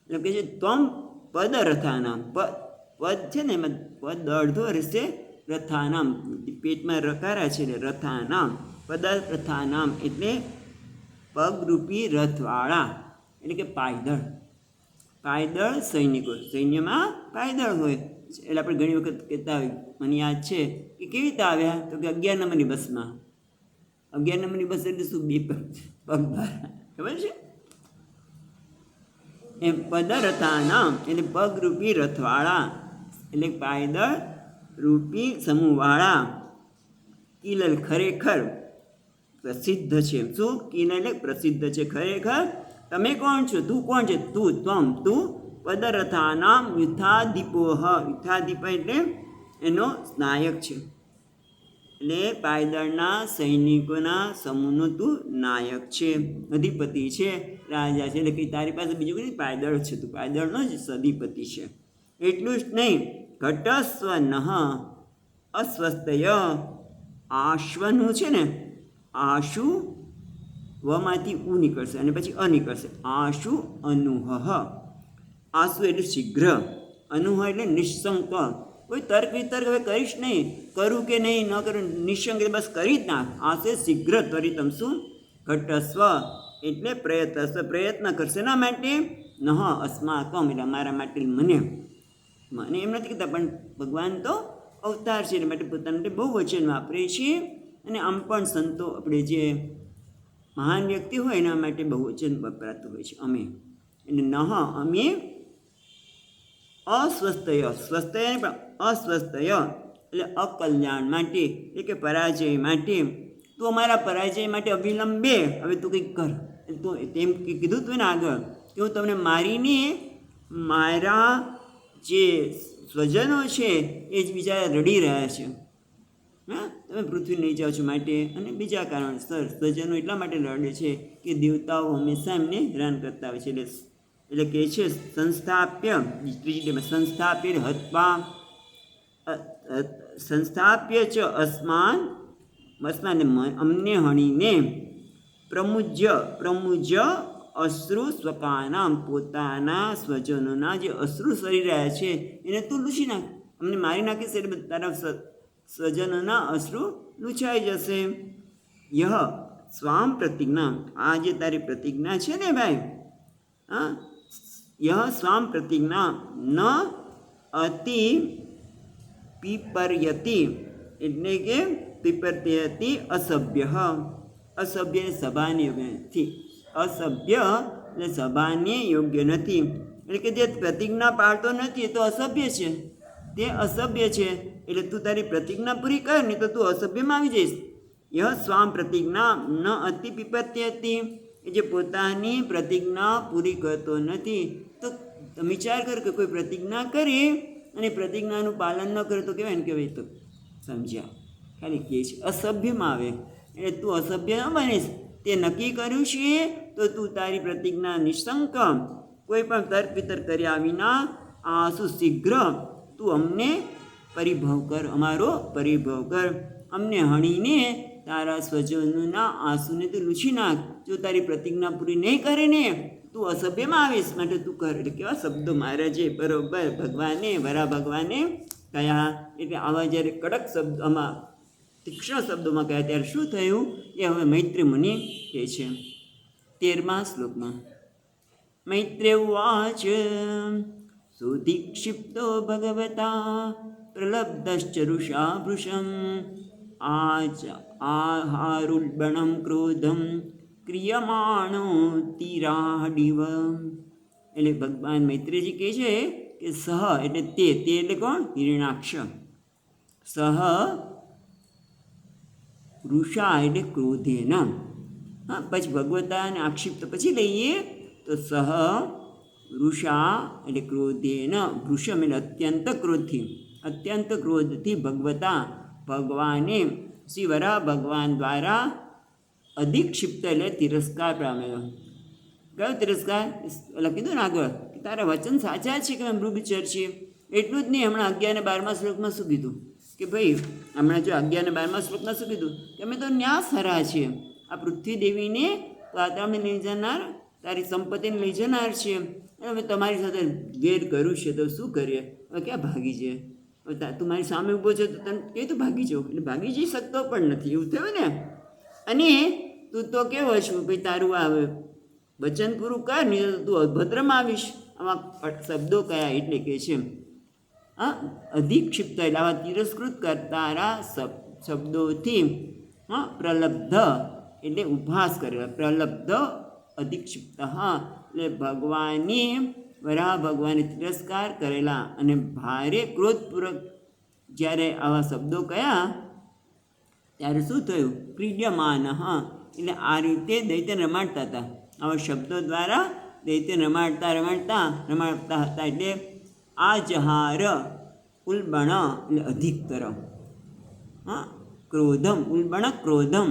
Speaker 1: એટલે કે છે ત્વમ પદ રથાનામ, પદ છે ને એમાં પદ અડધો હશે, રથાનામ પેટમાં રકારા છે એટલે રથાનામ, પદ રથાનામ એટલે પગરૂપી રથવાળા, એટલે કે પાયદળ. પાયદળ સૈનિકો, સૈન્યમાં પાયદળ હોય. એટલે આપણે ઘણી વખત કહેતા હોય, મને યાદ છે કે કેવી રીતે આવ્યા, તો કે 11 નંબરની બસમાં. 11 નંબરની બસ એટલે શું? 2 પગધારા, ખબર છે? એમ પદરથાનામ એટલે પગરૂપી રથવાળા, એટલે પાયદળ રૂપી સમૂહવાળા. કિલલ ખરેખર પ્રસિદ્ધ છે. શું? કિલલ એટલે પ્રસિદ્ધ છે. ખરેખર તમે કોણ છો? તું કોણ છે? તું, ત્વમ, તું પદરથાનામ યુથાદીપોહ. યુથાદીપ એટલે એનો નાયક છે, એટલે પાયદળના સૈનિકોના સમૂહનો તું નાયક છે, અધિપતિ છે, રાજા છે. એટલે કે તારી પાસે બીજું કંઈ પાયદળ છે, તું પાયદળનો જ અધિપતિ છે. એટલું જ નહીં, ઘટસ્વ નઃ અસ્વસ્તય. આશ્વનું છે ને, આશુ વમાંથી ઉ નીકળશે અને પછી અ નીકળશે. આશુ અનુહ. આશુ એટલે શીઘ્ર, અનુહ એટલે નિઃશંક. કોઈ તર્ક વિતર્ક હવે કરીશ નહીં, કરું કે નહીં, ન કરું, નિઃશંક બસ કરી જ નાખ. આશે શીઘ્ર ત્વરિતમ. શું? ઘટસ્વ એટલે પ્રયત્ન કરશે ના માટે, નહ અસ્માકમ એટલે અમારા માટે, મને એમ નથી કહેતા, પણ ભગવાન તો અવતાર છે એટલે માટે પોતાના માટે બહુ વચન વાપરે છે. અને આમ પણ સંતો, આપણે જે મહાન વ્યક્તિ હોય એના માટે બહુ વચન વપરાતું હોય છે. અમે એટલે નહ અમે અસ્વસ્થય, સ્વસ્થય પણ અસ્વસ્થય એટલે અકલ્યાણ માટે, એટલે કે પરાજય માટે. તું અમારા પરાજય માટે અવિલંબે હવે તું કંઈક કર. તો તેમ કીધું તું ને આગળ કે હું તમને મારીને મારા જે સ્વજનો છે એ જ બિચારા રડી રહ્યા છે. હા, તમે પૃથ્વી લઈ જાઓ છો માટે, અને બીજા કારણસર સ્વજનો એટલા માટે રડે છે કે દેવતાઓ હંમેશા એમને હેરાન કરતા હોય છે. એટલે કહે છે સંસ્થાપ્ય, સંસ્થાપ્ય હત્વા, સંસ્થાપ્ય ચ અસ્માન અમને હણીને, પ્રમુજ્ય અશ્રુ સ્વકાનામ પોતાના સ્વજનોના જે અશ્રુ સરી રહ્યા છે એને તું લૂછી નાખ. અમને મારી નાખીશ એટલે તારા સ્વજનોના અશ્રુ લૂછાઈ જશે. યહ સ્વામ પ્રતિજ્ઞા, આ જે તારી પ્રતિજ્ઞા છે ને ભાઈ, હા, યહ સ્વામ પ્રતિજ્ઞા ન અતિ પીપર્યતિ એટલે કે પીપર્યતિ અસભ્ય. અસભ્ય સભાને યોગ્ય નથી. અસભ્ય એટલે સભાને યોગ્ય નથી. એટલે કે જે પ્રતિજ્ઞા પાળતો નથી એ તો અસભ્ય છે, તે અસભ્ય છે. એટલે તું તારી પ્રતિજ્ઞા પૂરી કર, નહીં તો તું અસભ્યમાં આવી જઈશ. યહ સ્વામ પ્રતિજ્ઞા ન અતિ પીપત્યતિ, એ જે પોતાની પ્રતિજ્ઞા પૂરી કરતો નથી. તો વિચાર કર કે કોઈ પ્રતિજ્ઞા કરે અને પ્રતિજ્ઞાનું પાલન ન કરે તો કહેવાય ને કે ભાઈ તો સમજ્યા, ખાલી કહે છે, અસભ્યમાં આવે. એટલે તું અસભ્ય ન બનીશ. તે નક્કી કર્યું છે તો તું તારી પ્રતિજ્ઞા નિઃશંક કોઈ પણ તર્ક વિતર્ક કર્યા વિના આ આંસુ શીઘ્ર તું અમને પરિભવ કર, અમારો પરિભવ કર. અમને હણીને તારા સ્વજનોના આંસુને તું લૂછી નાખ. જો તારી પ્રતિજ્ઞા પૂરી નહીં કરે ને તું અસભ્યમાં આવીશ, માટે તું કર. એટલે કેવા શબ્દો મહારાજે બરોબર ભગવાને વરા ભગવાને કહ્યા. એટલે આવા જ્યારે કડક શબ્દોમાં તીક્ષ્ણ શબ્દોમાં કહ્યા ત્યારે શું થયું એ હવે મૈત્રી મુનિ કહે છે 13મા શ્લોકમાં. મૈત્રેય ઉવાચ સુધિક્ષિપ્તો ભગવતા પ્રલબ્ધશ્ચરુષા ભૃશમ આહારુલ્બણમ ક્રોધમ ક્રિયમાણો તિરાડીવ. એટલે ભગવાન મૈત્રેયજી કહે છે કે સહ એટલે તે એટલે કોણ? હિરણાક્ષ. સહ વૃષા એટલે ક્રોધેન. હા, પછી ભગવતાને આક્ષિપ્ત પછી લઈએ તો સહ વૃષા એટલે ક્રોધેન, વૃષમ એટલે અત્યંત ક્રોધથી ભગવતા ભગવાને શ્રી વરાહ ભગવાન દ્વારા અધિક્ષિપ્ત એટલે તિરસ્કાર પામેલો. કયો તિરસ્કાર? એટલે કીધું ને આગળ કે તારા વચન સાચા છે કે અમે મૃગચર છીએ. એટલું જ નહીં, હમણાં 11 અને 12મા શ્લોકમાં શું કીધું કે ભાઈ હમણાં જો 11 અને 12મા શ્લોકમાં શું કીધું કે અમે તો ન્યાસહરા છીએ. આ પૃથ્વી દેવીને પાતાળને લઈ જનાર, તારી સંપત્તિને લઈ જનાર છીએ. અમે તમારી સાથે વેર કર્યું છે તો શું કરીએ? હવે ક્યાં ભાગી જાય? તું મારી સામે ઊભો છે તો તને કહે તો ભાગી જાઉં, એટલે ભાગી જઈ શકતો પણ નથી, એવું થયું ને. અને તું તો કેવો છું ભાઈ, તારું આ વચન પૂરું કર ને તું અભદ્રમાં આવીશ. આમાં શબ્દો કયા એટલે કે છે હા અધિક્ષિપ્ત એટલે આવા તિરસ્કૃત કરતારા શબ્દોથી હા પ્રલબ્ધ એટલે ઉપહાસ કરેલા. પ્રલબ્ધ અધિક્ષિપ્ત એટલે ભગવાને વરાહ ભગવાને તિરસ્કાર કરેલા અને ભારે ક્રોધપૂર્વક જ્યારે આવા શબ્દો કયા ત્યારે શું થયું? ક્રીડ્યમાન એટલે આ રીતે દૈત્યને રમાડતા હતા. આવા શબ્દો દ્વારા દૈત્યને રમાડતા હતા. એટલે આ જહાર ઉલ્બણ એટલે અધિકતર ક્રોધમ ઉલ્બણ ક્રોધમ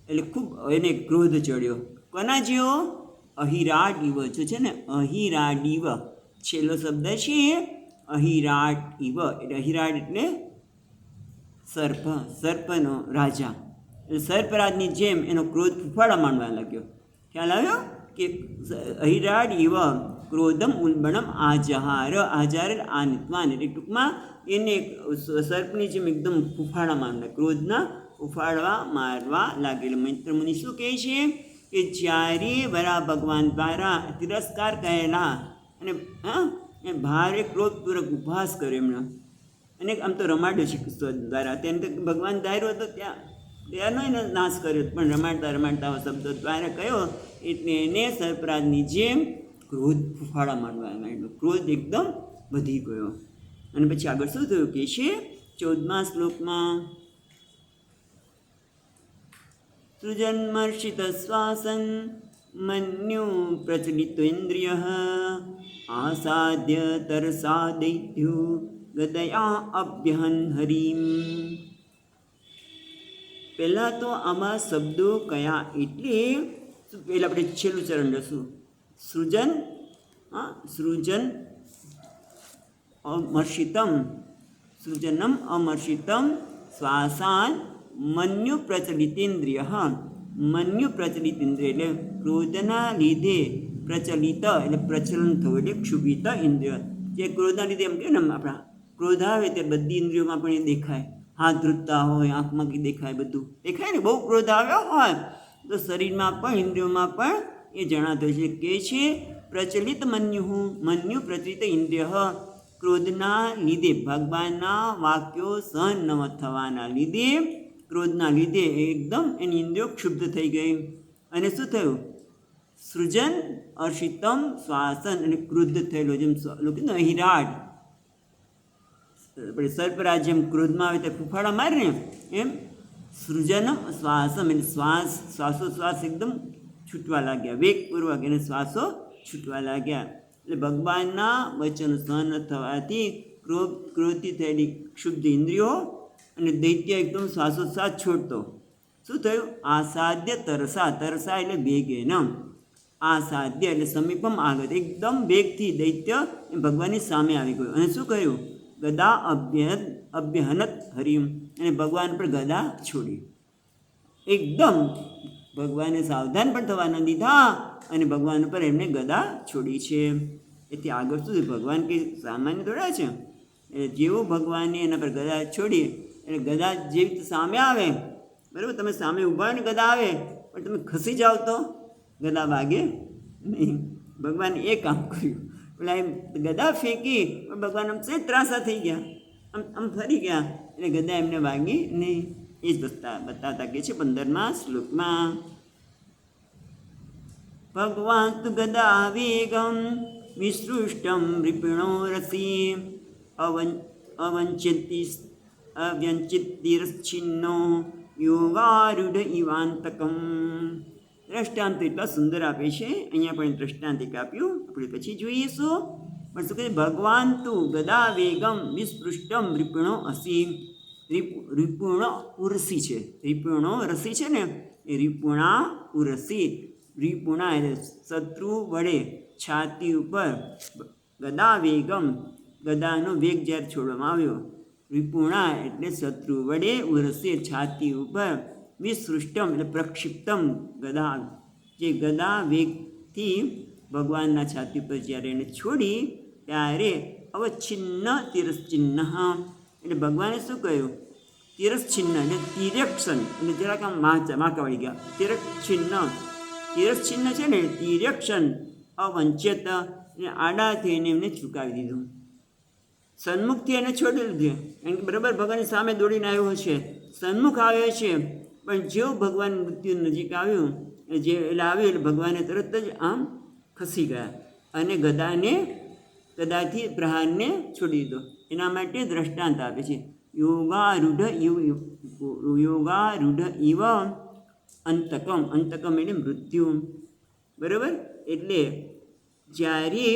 Speaker 1: એટલે ખૂબ એને ક્રોધ ચડ્યો. કોના જેવો? અહિરાડીવ છે ને, અહિરાડીવ છેલ્લો શબ્દ છે અહિરાડીવ. એટલે અહિરાડ એટલે સર્પનો રાજા. એટલે સર્પરાજની જેમ એનો ક્રોધ ફૂફાડા માંડવા લાગ્યો. ખ્યાલ આવ્યો કે અહિરાડ ઇવ ક્રોધમ ઉલ્બણમ આજહાર. આજાર આનિત્વાન એટલે ટૂંકમાં એને સર્પની જેમ એકદમ ફૂફાડા માંડવા, ક્રોધના ફૂફાડવા મારવા લાગેલો. મૈત્ર મુનિ શું કહે છે કે જ્યારે વરાહ ભગવાન દ્વારા તિરસ્કાર કહેલા અને એ ભારે ક્રોધપૂર્વક ઉપહાસ કર્યો એમણે, અને આમ તો રમાડ્યો છે દ્વારા. તેને તો ભગવાન ધાર્યો હતો ત્યાંનો એને નાશ કર્યો, પણ રમાડતા શબ્દો દ્વારા કયો એટલે એને સર્પરાજની જેમ ક્રોધ ફૂફાડા મારવા માંડ્યો. ક્રોધ એકદમ વધી ગયો. અને પછી આગળ શું થયું કે છે 14મા શ્લોકમાં સૃજન્મર્ષિત શ્વાસન મન્યુ પ્રચલિતેન્દ્રિય આસાદ્ય તરસા દૈત્યુ ગદયા અભ્યહન હરિમ. પહેલાં તો આમાં શબ્દો કયા એટલે પહેલાં આપણે છેલ્લું ચરણ લઈશું. સૃજન સૃજન અમર્ષિતમ, સૃજનમ અમર્ષિતમ શ્વાસાન મન્યુ પ્રચલિતેન્દ્રિય. મન્યુ પ્રચલિતેન્દ્રિય એટલે ક્રોધના લીધે પ્રચલિત એટલે પ્રચલન થવું એટલે ક્ષુભિત ઇન્દ્રિય. જે ક્રોધના લીધે એમ કહે ને આપણા ક્રોધ આવે ત્યારે બધી ઇન્દ્રિયોમાં પણ એ દેખાય. હાથ ધ્રુજતા હોય, આંખમાં કંઈ દેખાય, બધું દેખાય ને. બહુ ક્રોધ આવ્યો હોય તો શરીરમાં પણ ઇન્દ્રિયોમાં પણ એ જણાતું છે. કે છે પ્રચલિત મન્યુ પ્રચલિત ઇન્દ્રિય. ક્રોધના લીધે ભગવાનના વાક્યો સહન ન થવાના લીધે, ક્રોધના લીધે એકદમ એની ઇન્દ્રિયો ક્ષુબ્ધ થઈ ગઈ. અને શું થયું? સૃજન અર્ષિતમ શ્વાસન અને ક્રુદ્ધ થયેલો, જેમ લોકો અહિરાડ આપણે સર્પરાજ જેમ ક્રોધમાં આવે ત્યારે ફૂફાડા મારે ને એમ સૃજનમ શ્વાસમ એટલે શ્વાસોશ્વાસ એકદમ છૂટવા લાગ્યા, વેગપૂર્વક એને શ્વાસો છૂટવા લાગ્યા. એટલે ભગવાનના વચનો સહન થવાથી ક્રોધથી થયેલી ક્ષુબ્ધ ઇન્દ્રિયો અને દૈત્ય એકદમ શ્વાસોશ્વાસ છોડતો. શું થયું? આસાદ્ય તરસા એટલે ભેગે ન આ સાધ્ય એટલે સમીપમ આગત, એકદમ વેગથી દૈત્ય એ ભગવાનની સામે આવી ગયો અને શું કહ્યું? ગદા અભ્યહનત હરિમ, અને ભગવાન પર ગદા છોડી. એકદમ ભગવાને સાવધાન પણ થવા ન દીધા અને ભગવાન પર એમને ગદા છોડી છે. એથી આગળ શું? ભગવાન કંઈ સામાન્ય થોડા છે. એટલે જેવું ભગવાને એના પર ગદા છોડી એટલે ગદા જેવી રીતે સામે આવે, બરાબર, તમે સામે ઊભા હોય ને ગદા આવે પણ તમે ખસી જાઓ તો ગદા વાગે નહીં. ભગવાને એ કામ કર્યું. પેલા એમ ગદા ફેંકી પણ ભગવાન આમ સે ત્રાસા થઈ ગયા, આમ ફરી ગયા એટલે ગદા એમને વાગી નહીં. એ જ બતાવતા કે છે 15મા શ્લોકમાં, ભગવાન તુ ગદા વેગમ વિસૃષ્ટમ રિપિણો રસી અવ્યંચિતિરચ્છિન્નો યોગારૂઢ ઇવાંતકમ. દ્રષ્ટાંત એટલા સુંદર આપે છે. અહીંયા પણ દ્રષ્ટાંત એક આપ્યું, આપણે પછી જોઈશું. પણ શું કહે? ભગવાન તું ગદા વેગમ વિસ્પૃષ્ટમ રિપુણો અસી. રિપુણ ઉરસી છે, રિપુણો રસી છે ને એ રિપુણા ઉરસી. રિપુણા એટલે શત્રુ વડે છાતી ઉપર ગદા વેગમ, ગદાનો વેગ જ્યારે છોડવામાં આવ્યો. રિપુણા એટલે શત્રુ વડે, ઉરસી છાતી ઉપર, વિસૃષ્ટમ એટલે પ્રક્ષિપ્તમ ગદા, જે ગદા વેગથી ભગવાનના છાતી પર જ્યારે એને છોડી ત્યારે અવચ્છિન્ન તિરશ્ચિન્ન, એટલે ભગવાને શું કહ્યું? તિરશ્ચિન્ન એટલે તિર્યક્ષન, એટલે જરાક આમ માકા વળી ગયા. તિરશ્ચિન્ન છે ને તિર્યક્ષન, અવંચિત એટલે આડા થઈને એમને ચૂકાવી દીધું. સન્મુખથી એને છોડી લીધું, કારણ કે બરાબર ભગવાનની સામે દોડીને આવ્યો છે, સન્મુખ આવ્યો છે, પણ જેવું ભગવાન મૃત્યુ નજીક આવ્યું એટલે આવ્યું એટલે ભગવાને તરત જ આમ ખસી ગયા અને ગદાથી પ્રહારને છોડી દીધો. એના માટે દ્રષ્ટાંત આપે છે, યોગારૂઢ ઇવ અંતકમ. અંતકમ એટલે મૃત્યુ, બરાબર. એટલે જ્યારે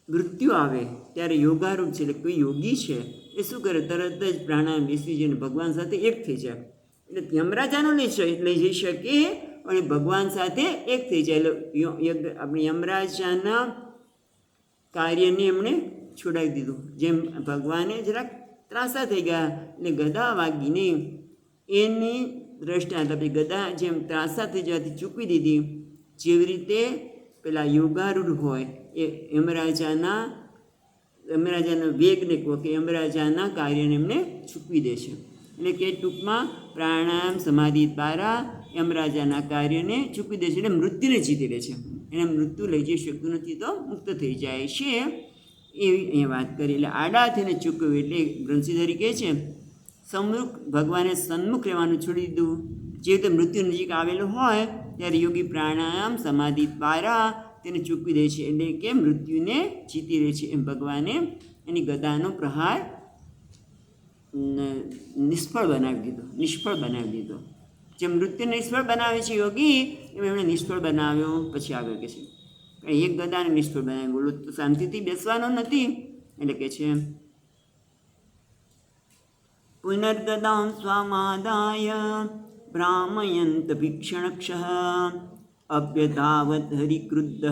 Speaker 1: મૃત્યુ આવે ત્યારે યોગારૂઢ છે, એટલે કોઈ યોગી છે એ શું કરે? તરત જ પ્રાણાયામ બેસી જઈને ભગવાન સાથે એક થઈ જાય. એટલે યમરાજાનો લઈ જઈ શકે અને ભગવાન સાથે એક થઈ જાય. એટલે આપણે યમરાજાના કાર્યને એમણે છોડાવી દીધું. જેમ ભગવાને જરાક ત્રાસા થઈ ગયા એટલે ગદા વાગીને એની દ્રષ્ટાંત આપી. ગદા જેમ ત્રાસા થઈ જવાથી ચૂકવી દીધી, જેવી રીતે પેલા યોગારૂઢ હોય એ યમરાજાના વેગને કહો કે યમરાજાના કાર્યને એમને ચૂકવી દે છે. એટલે કે ટૂંકમાં પ્રાણાયામ સમાધિ દ્વારા યમરાજાના કાર્યને ચૂકવી દે છે, એટલે મૃત્યુને જીતી લે છે. એને મૃત્યુ લઈ જઈ શકતું નથી તો મુક્ત થઈ જાય છે, એવી અહીંયા વાત કરી. એટલે આડા થઈને ચૂકવ્યું એટલે બ્રહ્મસિંહધરી કહે છે સન્મુખ, ભગવાને સન્મુખ રહેવાનું છોડી દીધું. જે રીતે મૃત્યુ નજીક આવેલું હોય ત્યારે યોગી પ્રાણાયામ સમાધિ દ્વારા તેને ચૂકવી દે છે, એટલે કે મૃત્યુને જીતી રહે છે. એમ ભગવાને એની ગદાનો પ્રહાર નિષ્ફળ બનાવી દીધો. જે મૃત્યુને નિષ્ફળ બનાવે છે યોગી, એમ એમણે નિષ્ફળ બનાવ્યો. પછી આગળ કહે છે એક ગદાને નિષ્ફળ બનાવી, બોલો તો શાંતિથી બેસવાનો નથી. એટલે કે છે પુનર્ગદાં સ્વામાદાય ભ્રામયંત ભીક્ષણક્ષ અભ્યધાવત હરિક્રુદ્ધ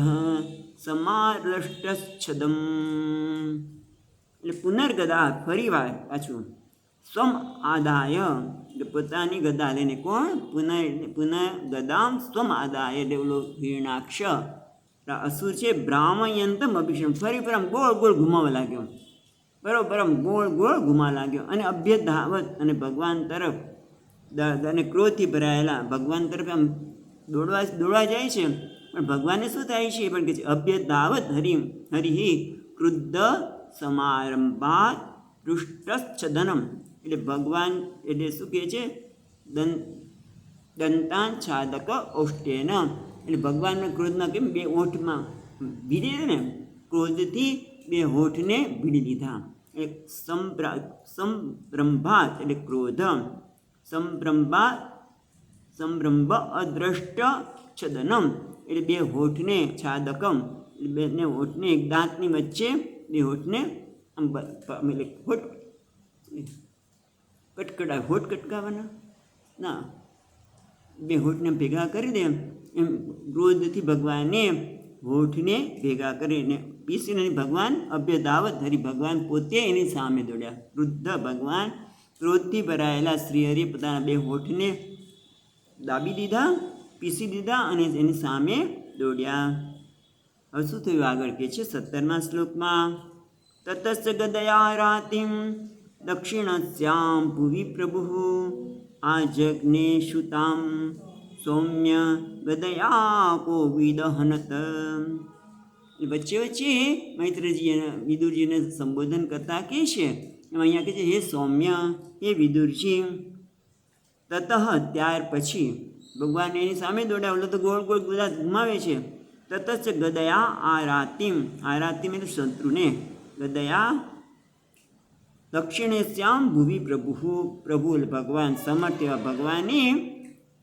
Speaker 1: સમારષ્ટચ્છદમ. એટલે પુનર્ગદા ફરીવાર પાછું સ્વમ આદાય એટલે પોતાની ગદા લઈને, કોણ? પુનઃ સ્વમ આદાય એટલે ઓલો હિરણાક્ષ અસુર છે, બ્રાહ્મયંતમ અભિષણ, ફરી પર આમ ગોળ ગોળ ઘુમાવા લાગ્યો, બરાબર, આમ ગોળ ગોળ ઘુમાવા લાગ્યો. અને અભ્યધાવત અને ભગવાન તરફ અને ક્રોધથી ભરાયેલા ભગવાન તરફ આમ દોડવા જાય છે. પણ ભગવાનને શું થાય છે? પણ કે છે અભ્યધાવત હરિ ક્રુદ્ધ સમારંભાત પૃષ્ઠચ્છદનમ. એટલે ભગવાન એટલે શું કહે છે? દંતાન છાદક ઔષ્ટેન. એટલે ભગવાનના ક્રોધમાં કેમ બે હોઠમાં ભીડી દે ને, ક્રોધથી બે હોઠને ભીડી લીધા. એટલે સંભ્રંભાત એટલે ક્રોધ, સંભ્રંભ અદ્રષ્ટ છદનમ એટલે બે હોઠને, છાદકમ એટલે બેને હોઠને, એક દાંતની વચ્ચે બે હોઠને એટલે હોઠ કટકાવવાના ના, બે હોઠને ભેગા કરી દે એમ ક્રોધથી ભગવાને હોઠને ભેગા કરીને પીસીને ભગવાન અભ્યદાવત હરિ ભગવાન પોતે એની સામે દોડ્યા. વૃદ્ધ ભગવાન ક્રોધથી ભરાયેલા શ્રીહરિ પોતાના બે હોઠને દાબી દીધા, પીસી દીધા અને એની સામે દોડ્યા. હવે શું થયું આગળ કે છે 17મા શ્લોકમાં, તતશ્ચ ગદયા રાતિમ દક્ષિણસ્યામ ભુવિ પ્રભુ આજગ્ને શુતામ સૌમ્ય ગદયા કોવિદહનત. વચ્ચે વચ્ચે મૈત્રજી વિદુરજીને સંબોધન કરતા કહે છે, એમાં અહીંયા કહે છે, હે સૌમ્ય, હે વિદુરજી. તતઃ ત્યાર પછી ભગવાન એની સામે દોડ્યા, ઓલો તો ગોળ ગોળ બધા ઘુમાવે છે. તતશ્ચ ગદયા આરાતિમ, આરાતિમ એટલે શત્રુને, ગદયા દક્ષિણેશ્યામ ભુવિ પ્રભુ, પ્રભુ ભગવાન સમર્થ એવા ભગવાને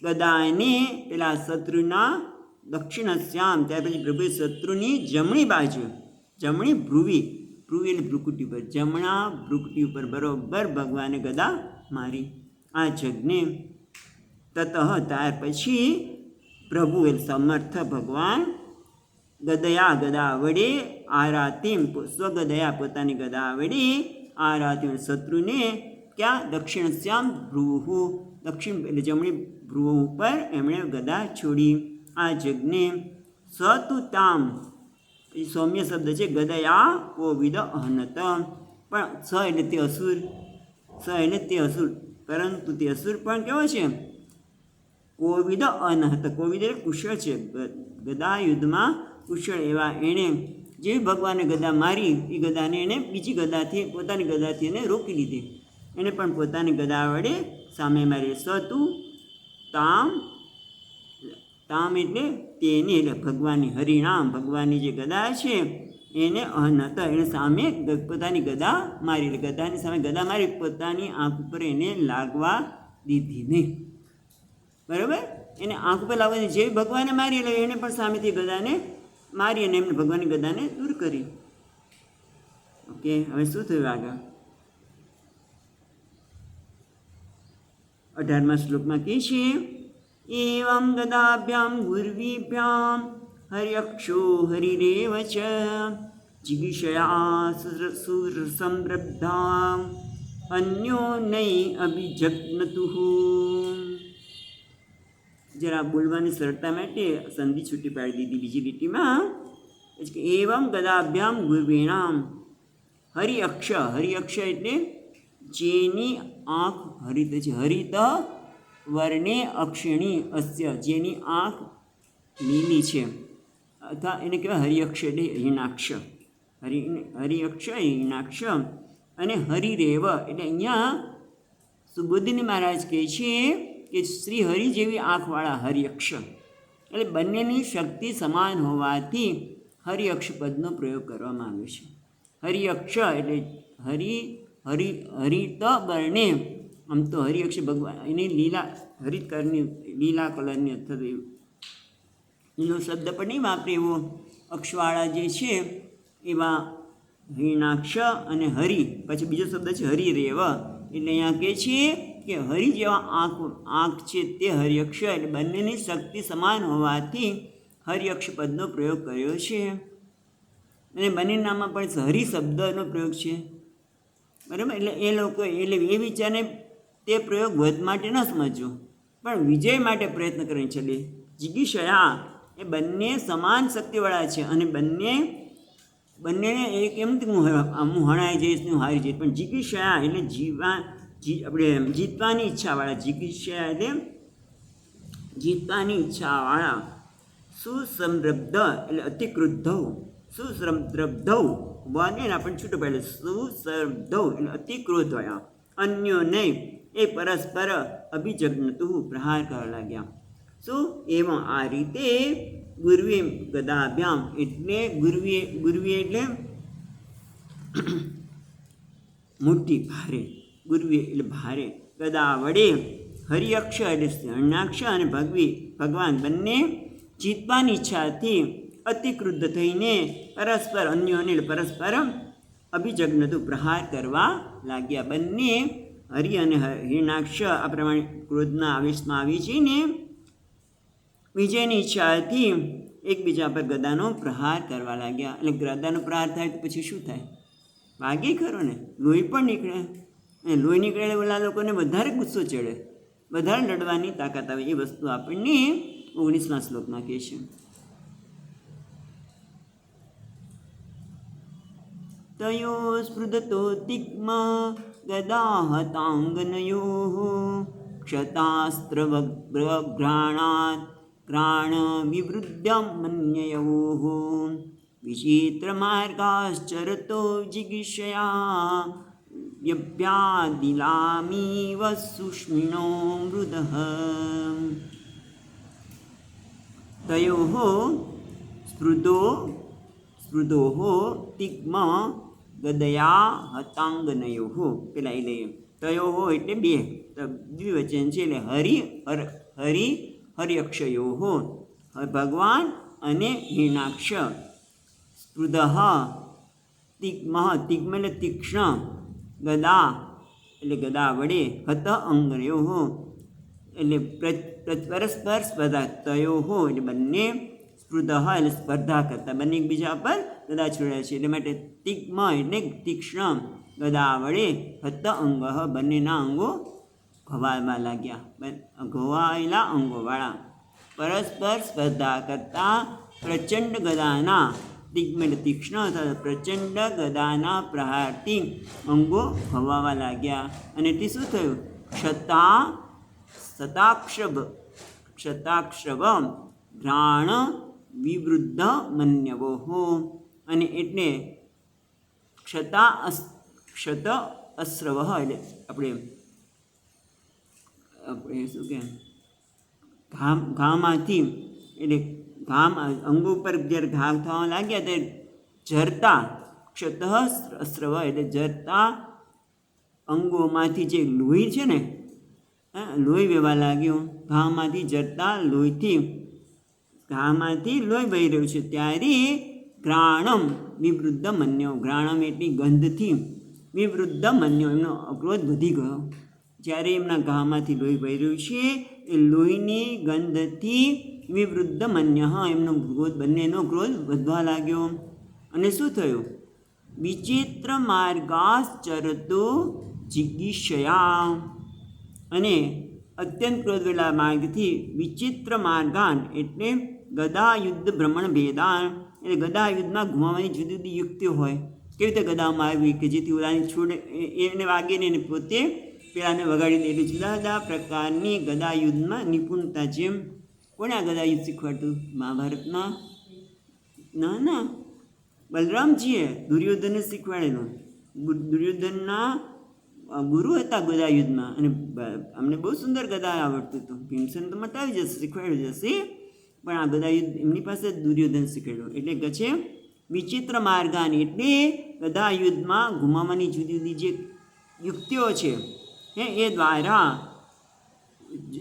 Speaker 1: ગદાને પેલા શત્રુના દક્ષિણશ્યામ, ત્યાર પછી પ્રભુએ શત્રુની જમણી બાજુ, જમણી ભ્રુવી, ભ્રુવી એટલે ભ્રુકુટી ઉપર, જમણા ભ્રુકુટી ઉપર બરોબર ભગવાને ગદા મારી. આ જગને તતઃ ત્યાર પછી પ્રભુ એટલે સમર્થ ભગવાન ગદયા ગદા વડે આરાતિમ સ્વગદયા પોતાની ગદા વડે આરાતિમ શત્રુને ક્યાં દક્ષિણશ્યામ ભ્રુવુ, દક્ષિણ એટલે જમણી ભ્રુવ ઉપર એમણે ગદા છોડી. આ જગને સતુતામ, એ સૌમ્ય શબ્દ છે, ગદયા કોવિદ અહનત, પણ સ એટલે તે અસુર, સ એટલે તે અસુર, પરંતુ તે અસુર પણ કેવો છે, કોવિદ અનહત, કોવિદ એટલે કુશળ છે, ગદા યુદ્ધમાં કુશળ એવા એણે જેવી ભગવાને ગદા મારી એ ગદાને એણે બીજી ગદાથી પોતાની ગદાથી એને રોકી લીધી, એણે પણ પોતાની ગદા વડે સામે મારી. સતુ તામ, તામ એટલે તેની, એટલે ભગવાનની હરિનામ ભગવાનની જે ગદા છે એને અહનત, એને સામે પોતાની ગદા મારી, એટલે ગદાની સામે ગદા મારી, પોતાની આંખ ઉપર એને લાગવા દીધી નહીં. બરાબર, એને આંખ ઉપર લાવવાની જેવી ભગવાને મારી એટલે એને પણ સામેથી ગદાને મારી અને એમને ભગવાનની ગદાને દૂર કરી. ઓકે, હવે શું થયું આગળ 18મા શ્લોકમાં કહે છે, એવં ગદાભ્યામ ગુર્વીભ્યામ હર્યક્ષો હરિરેવ ચ જિગીષયા સુરસંરબ્ધા અન્યો નૈ અભિજગ્નતુઃ. જરા બોલવાની સરળતા માટે સંધિ છૂટી પાડી દીધી બીજી લીટીમાં. એવમ ગદાભ્યામ ગુર્વીણામ હરિઅક્ષ, હરિઅક્ષ એટલે જેની આંખ હરિત છે, હરિત વર્ણે અક્ષિણી અસ્ય, જેની આંખ લીલી છે, અથવા એને કહેવાય હરિઅક્ષ એટલે હિણાક્ષ, હરિઅક્ષ હિણાક્ષ. અને હરિરેવ એટલે અહીંયા સુબોધિની મહારાજ કહે છે કે શ્રી હરિ જેવી આંખવાળા હરિઅક્ષ, એટલે બંનેની શક્તિ સમાન હોવાથી હરિઅક્ષ પદનો પ્રયોગ કરવામાં આવ્યો છે. હરિઅક્ષ એટલે હરિત વર્ણે, આમ તો હરિઅક્ષ ભગવાન એની લીલા હરિત કલરની, લીલા કલરની અથવા લીલો શબ્દ પણ નહીં વાપરે એવો અક્ષવાળા જે છે એવા હિણાક્ષ અને હરિ, પછી બીજો શબ્દ છે હરિરેવ, એટલે અહીંયા કહે છે કે હરિ જેવા આંખ છે તે હરિઅક્ષ, એટલે બંનેની શક્તિ સમાન હોવાથી હરિઅક્ષ પદનો પ્રયોગ કર્યો છે. અને બંને નામમાં પણ હરિ શબ્દનો પ્રયોગ છે. બરાબર, એટલે એ લોકો એટલે એ વિચારને તે પ્રયોગ વધ માટે ન સમજવો, પણ વિજય માટે પ્રયત્ન કરીને ચલે. જિગીષયા એ બંને સમાન શક્તિવાળા છે અને બંનેને એક એમ હું હણાઈ જઈશ ને હું હારી જઈશ, પણ જિગીષયા એટલે આપણે જીતવાની ઈચ્છાવાળા, જિગીષયા એટલે જીતવાની ઈચ્છાવાળા. સુસમૃદ્ધ એટલે અતિ ક્રુદ્ધવ, સુસમૃદ્ધવ વાને આપણને છૂટું પડે, સુસમૃદ્ધવ એટલે અતિ ક્રોધવાળા. અન્યો નહીં એ પરસ્પર અભિજગ્નતુ પ્રહાર કરવા લાગ્યા. શું એમાં આ રીતે ગુર્વી ગદાભ્યામ એટલે ગુર્વી એટલે મોટી ભારે, ગુર્વી એટલે ભારે, ગદા વડે હરિઅક્ષ એટલે હરણાક્ષ અને ભગવાન બંને જીતવાની ઈચ્છાથી અતિ ક્રુદ્ધ થઈને પરસ્પર અન્યોને પરસ્પર અભિજગ્નતુ પ્રહાર કરવા લાગ્યા. બંને હરિ અને હિરણાક્ષ આ પ્રમાણે ક્રોધના આવેશમાં આવી જઈને વિજયની ઈચ્છાથી એકબીજા પર ગદાનો પ્રહાર કરવા લાગ્યા. એટલે ગદાનો પ્રહાર થાય તો પછી શું થાય? વાગે ખરો ને, લોહી પણ નીકળે. અને લોહી નીકળે એટલે ઓલા લોકોને વધારે ગુસ્સો ચડે, વધારે લડવાની તાકાત આવે. એ વસ્તુ આપણને 19મા શ્લોકમાં કહે છે. તયો સ્પૃદતો તિગ્મા ગદાહતાંગનયોઃ ક્ષતાસ્ત્રવગ્રાણાत् ગ્રાણ વિવૃદ્ધમન્યયોઃ વિચિત્રમાર્ગાશ્ચરતો જિગીષયા વ્યભ્યાદિલામીવ સુષ્મિણો મૃદઃ. તયોઃ સ્પૃદોઃ તિગ્મા ગદયા હતાંગનયોઃ. પેલા એ લઈએ. તયોઃ એટલે બે, દ્વિવચન છે એટલે હરિયક્ષયોઃ, ભગવાન અને હિરણાક્ષ. સ્પૃદઃ તિગ્મ એટલે તીક્ષ્ણ, ગદા એટલે ગદા વડે, હત અંગનયોઃ એટલે પરસ્પર સ્પર્ધા. તયોઃ એટલે બંને, સ્પૃદઃ એટલે સ્પર્ધા કરતા, બંને એકબીજા પર ગદા છોડ્યા છે. એટલે માટે તિગ્મ એટલે તીક્ષ્ણ ગદા વડે, હત અંગ બંનેના અંગો ઘવાવા લાગ્યા, ઘવાયેલા અંગોવાળા, પરસ્પર સ્પર્ધા કરતા પ્રચંડ ગદાના, તિગ્મ એટલે તીક્ષ્ણ અથવા પ્રચંડ ગદાના પ્રહારથી અંગો ઘવાવા લાગ્યા. અને તે શું થયું? ક્ષતાક્ષવ ઘ્રાણ વિવૃદ્ધ મન્યવોઃ. અને એટલે ક્ષત અસ્રવ એટલે આપણે શું કહે, ઘામાંથી, એટલે ઘામ અંગો ઉપર જ્યારે ઘા થવા લાગ્યા ત્યારે જરતા, ક્ષત અસ્રવ એટલે જરતા અંગોમાંથી જે લોહી છે ને, લોહી વહેવા લાગ્યું. ઘામાંથી જરતા લોહીથી, ઘામાંથી લોહી વહી રહ્યું છે ત્યારે ઘ્રાણમ વિવૃદ્ધ મન્યો, ઘ્રાણમ એટલી ગંધથી, વિવૃદ્ધ મન્યો એમનો ક્રોધ વધી ગયો. જ્યારે એમના ઘામાંથી લોહી વહી રહ્યું છે એ લોહીની ગંધથી વિવૃદ્ધ મન્ય, એમનો ક્રોધ, બંનેનો ક્રોધ વધવા લાગ્યો. અને શું થયું? વિચિત્ર માર્ગાશ્ચરતો જિગીષયા. અને અત્યંત ક્રોધવેલા માર્ગથી વિચિત્ર માર્ગાન એટલે ગદા યુદ્ધ ભ્રમણ ભેદાન, એટલે ગદા યુદ્ધમાં ઘુમાવવાની જુદી જુદી યુક્તિઓ હોય. કેવી રીતે ગદા મારવી કે જેથી ઓલાની છોડે એને વાગે ને એને પોતે પેલાને વગાડી દે. એટલે જુદા જુદા પ્રકારની ગદા યુદ્ધમાં નિપુણતા. જેમ કોને આ ગદા યુદ્ધ શીખવાડતું? મહાભારતમાં? ના, બલરામજીએ દુર્યોધનને શીખવાડેલું. દુર્યોધનના ગુરુ હતા ગદા યુદ્ધમાં, અને અમને બહુ સુંદર ગદા આવડતું હતું. ભીમસેન તો મટાવી જશે, શીખવાડી જશે, પણ આ ગદા યુદ્ધ એમની પાસે દુર્યોધન શીખવાડ્યું. એટલે કે છે વિચિત્ર માર્ગાની, એટલે ગદા યુદ્ધમાં ઘુમાવવાની જુદી જુદી જે યુક્તિઓ છે એ દ્વારા,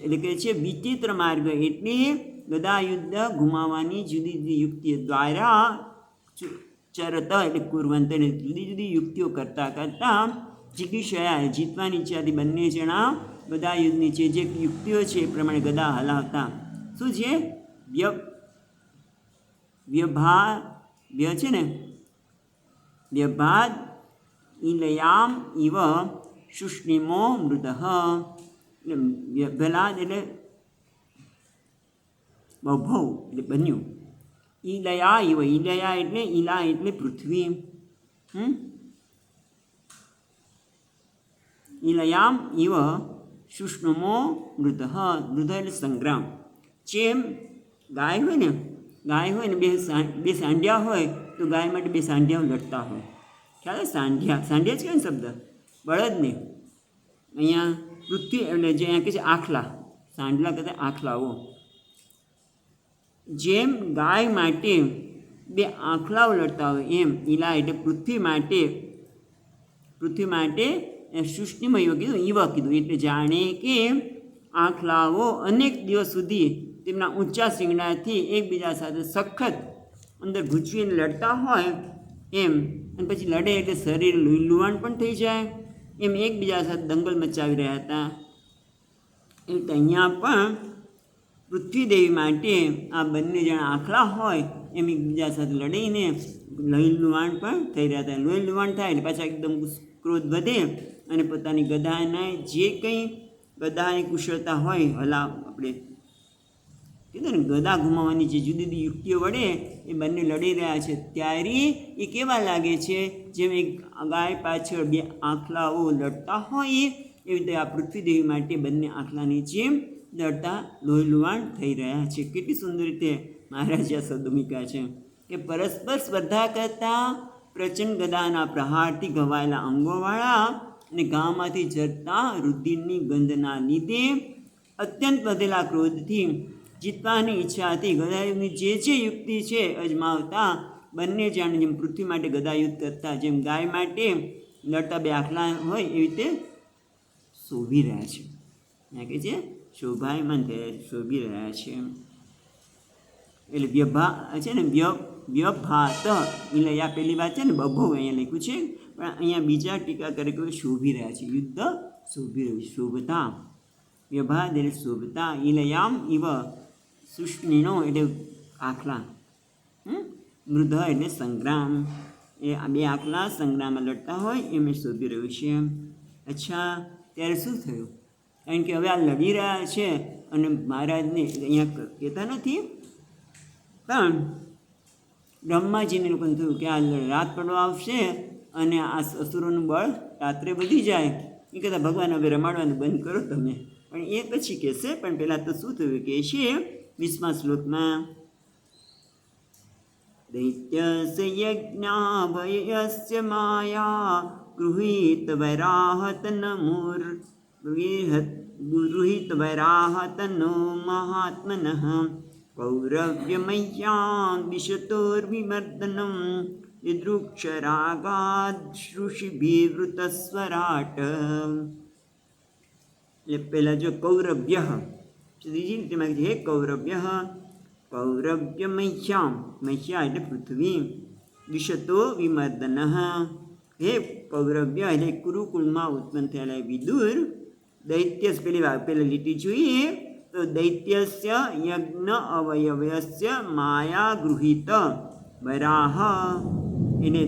Speaker 1: એટલે કે છે વિચિત્ર માર્ગ એટલે ગદા યુદ્ધ ઘુમાવવાની જુદી જુદી યુક્તિઓ દ્વારા ચરત એટલે કુર્વંત એટલે જુદી જુદી યુક્તિઓ કરતાં કરતાં જિગીષયા જીતવાની ઈચ્છાથી બંને જણા ગદા યુદ્ધની છે જે યુક્તિઓ છે એ પ્રમાણે ગદા હલાવતા. શું છે? છે ને વ્યભાદ ઇલયામ ઇવ શુષ્ણિમો મૃદઃ. વ્યભલાદ એટલે બહુ એટલે બન્યું. ઈલયા ઇવ, ઈલયા એટલે ઈલા એટલે પૃથ્વી. ઈલયામ ઇવ શુષ્ણમો મૃદઃ. મૃદ એટલે સંગ્રામ. જેમ ગાય હોય ને બે સાંઢિયા હોય તો ગાય માટે બે સાંઢિયાઓ લડતા હોય. ખ્યાલ? સાંઢિયા જ કહે ને શબ્દ, બળદને. અહીંયા પૃથ્વી એટલે જે અહીંયા કહે છે આખલા, સાંઢલા કહેતા આખલાઓ. જેમ ગાય માટે બે આખલાઓ લડતા હોય એમ ઈલા એટલે પૃથ્વી માટે સૃષ્ટિમાં ઈવા કીધું. એટલે જાણે કે આખલાઓ અનેક દિવસ સુધી તેમના ઊંચા શિંગડાથી એકબીજા સાથે સખત અંદર ગૂંચવીને લડતા હોય એમ, અને પછી લડે એટલે શરીર લુહાણ પણ થઈ જાય એમ એકબીજા સાથે દંગલ મચાવી રહ્યા હતા. એટલે અહીંયા પણ પૃથ્વીદેવી માટે આ બંને જણા આખલા હોય એમ એકબીજા સાથે લડીને લોહી લુહાણ પણ થઈ રહ્યા હતા. લોહી લુહાણ થાય એટલે પાછા એકદમ ક્રોધ વધે અને પોતાની ગદાને જે કંઈ ગદાની કુશળતા હોય આપણે કીધું ને ગદા ઘુમાવવાની જે જુદી જુદી યુક્તિઓ વડે એ બંને લડી રહ્યા છે ત્યારે એ કેવા લાગે છે જેમ એક ગાય પાછળ બે આંખલાઓ લડતા હોય એવી રીતે આ પૃથ્વીદેવી માટે બંને આંખલાની જેમ લડતા લોહી લુહાણ થઈ રહ્યા છે. કેટલી સુંદર રીતે મહારાજે આ શબ્દો મૂક્યા છે કે પરસ્પર સ્પર્ધા કરતા પ્રચંડ ગદાના પ્રહારથી ઘવાયેલા અંગોવાળા અને ગામમાંથી ઝરતા રુધિરની ગંધના લીધે અત્યંત વધેલા ક્રોધથી જીતવાની ઈચ્છાથી ગદાયુદ્ધની જે યુક્તિ છે અજમાવતા બંને જાણે જેમ પૃથ્વી માટે ગદાયુદ્ધ કરતા જેમ ગાય માટે લડતા બે આખલા હોય એવી રીતે શોભી રહ્યા છે. ત્યાં કે છે શોભાયમાન થયા શોભી રહ્યા છે. એટલે વ્યભા છે ને વ્યભાત એટલે આ પહેલી વાત છે ને બભો અહીંયા લખ્યું છે પણ અહીંયા બીજા ટીકા કરે કે શોભી રહ્યા છે. યુદ્ધ શોભી રહ્યું શોભતા વ્યભાત એટલે શોભતા ઇલયામ ઇવ સુષ્મિનો એટલે આખલા મૃદ એટલે સંગ્રામ એ આ બે આખલા સંગ્રામમાં લડતા હોય એમ શોભી રહ્યું છે. અચ્છા ત્યારે શું થયું? કારણ કે હવે આ લડી રહ્યા છે અને મહારાજને અહીંયા કહેતા નથી પણ બ્રહ્માજીને લોકોને થયું કે આ રાત પડવા આવશે અને આ અસુરોનું બળ રાત્રે વધી જાય એ કહેતા ભગવાન હવે રમાડવાનું બંધ કરો તમે. પણ એ પછી કહેશે પણ પહેલાં તો શું થયું કે છે 20મા શ્લોકમાં દૈત્યસ્ય યજ્ઞાભયસ્ય માયા ગૃહીત વૈરાહતનમુર ગૃહીત વૈરાહતનો મહાત્મનઃ કૌરવ્યમય્યાં દિશતોર્વિમર્દનમ યદૃક્ષરાગાદૃષિભિવૃતસ્વરાટ. એટલે પહેલાં જો કૌરવ્ય ત્રીજી રીતેમાં હે કૌરવ્ય કૌરવ્ય મહ્યામ મહ્યા એટલે પૃથ્વી દિશતો વિમર્દન હે કૌરવ્ય એટલે કુરુકુળમાં ઉત્પન્ન થયેલા વિદુર દૈત્ય પહેલી લીટી જોઈએ તો દૈત્યસ્ય યજ્ઞ અવયવસ્ય માયા ગૃહિત વરાહ એને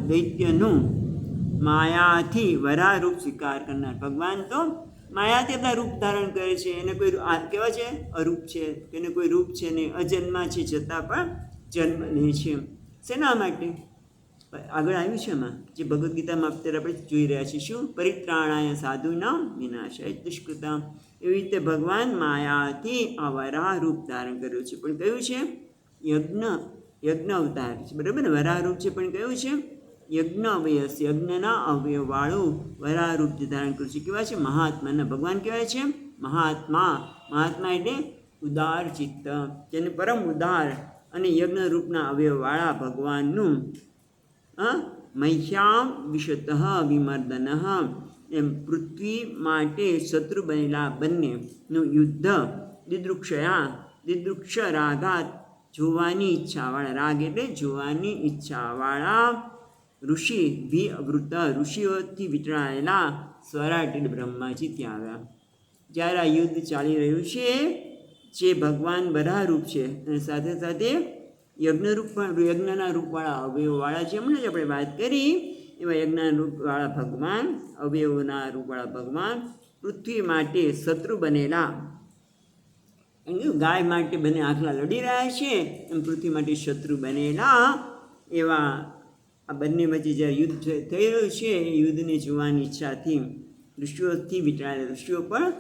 Speaker 1: દૈત્યનું માયાથી વરારૂપ સ્વીકાર કરનાર ભગવાન તો માયાથી આપણા રૂપ ધારણ કરે છે. એને કોઈ કહેવાય છે અરૂપ છે એને કોઈ રૂપ છે ને અજન્મા છે છતાં પણ જન્મ લે છે. શેના માટે આગળ આવ્યું છે એમાં જે ભગવદ્ ગીતામાં અત્યારે આપણે જોઈ રહ્યા છીએ શું પરિત્રાણાય સાધુના વિનાશાય દુષ્કૃતા એવી રીતે ભગવાન માયાથી આ વરાહ રૂપ ધારણ કર્યું છે. પણ કયું છે યજ્ઞ અવતાર છે બરાબર ને. વરાહ રૂપ છે પણ કયું છે યજ્ઞ અવયસ યજ્ઞના અવયવવાળું વરારૂપ ધારણ કર્યું છે. કેવા છે મહાત્માના ભગવાન કહેવાય છે મહાત્મા. મહાત્મા એટલે ઉદાર ચિત્ત જેને પરમ ઉદાર અને યજ્ઞ રૂપના અવયવવાળા ભગવાનનું મહ્યામ વિશત વિમર્દન એમ પૃથ્વી માટે શત્રુ બનેલા બંનેનું યુદ્ધ દિદૃક્ષ રાગાત જોવાની ઈચ્છાવાળા રાગ એટલે જોવાની ઈચ્છાવાળા ઋષિ અવૃત ઋષિઓથી વીંટળાયેલા સ્વરાટ એટલે બ્રહ્માજી ત્યાં આવ્યા. જ્યારે આ યુદ્ધ ચાલી રહ્યું છે જે ભગવાન બરારૂપ છે અને સાથે સાથે યજ્ઞના રૂપવાળા અવયવવાળા છે હમણાં જ આપણે વાત કરી એવા યજ્ઞના રૂપવાળા ભગવાન અવયવોના રૂપવાળા ભગવાન પૃથ્વી માટે શત્રુ બનેલા ગાય માટે બંને આખલા લડી રહ્યા છે એમ પૃથ્વી માટે શત્રુ બનેલા એવા આ બંને વચ્ચે જ્યારે યુદ્ધ થઈ રહ્યું છે એ યુદ્ધને જોવાની ઈચ્છાથી ઋષિઓથી વીંટળાયેલા ઋષિઓ પણ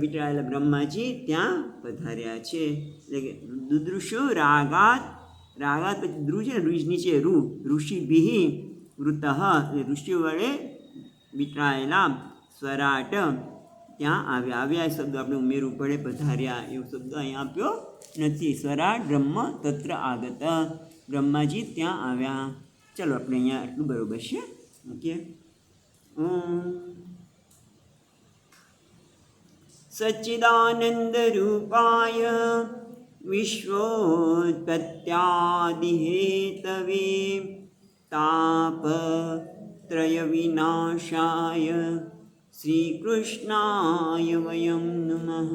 Speaker 1: વીંટળાયેલા બ્રહ્માજી ત્યાં પધાર્યા છે. એટલે કે દુદૃશો રાગાત પછી ધ્રુ છે ને નીચે ઋષિભિ વૃત એટલે ઋષિઓ વડે વીંટળાયેલા સ્વરાટ ત્યાં આવ્યા એ શબ્દ આપણે ઉમેરવું પડે પધાર્યા એવો શબ્દ અહીંયા આપ્યો નથી. સ્વરાટ બ્રહ્મ તત્ર આગત બ્રહ્માજી ત્યાં આવ્યા. ચલો આપણે અહીંયા આટલું બરાબર છે. ઓકે સચ્ચિદાનંદ રૂપાય વિશ્વોત્પત્યાદિહેતવે તાપત્રય વિનાશાય શ્રી કૃષ્ણાય વયમ નમઃ.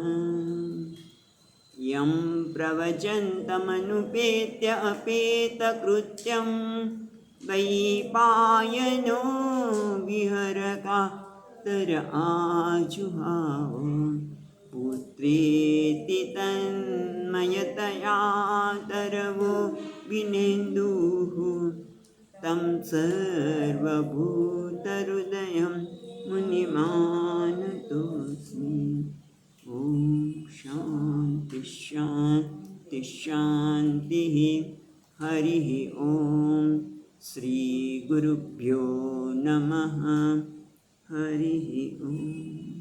Speaker 1: यं प्रवचन्तमनुपेत्य अपेतकृत्यं वैपायनो विहरकातर आजुहाव पुत्रेति तन्मयतया तरवो विनेन्दुः तं सर्वभूतहृदयं मुनिमानतोऽस्मि। ॐ शान्ति शान्ति शान्तिः। हरिः ॐ श्रीगुरुभ्यो नमः। हरिः ॐ।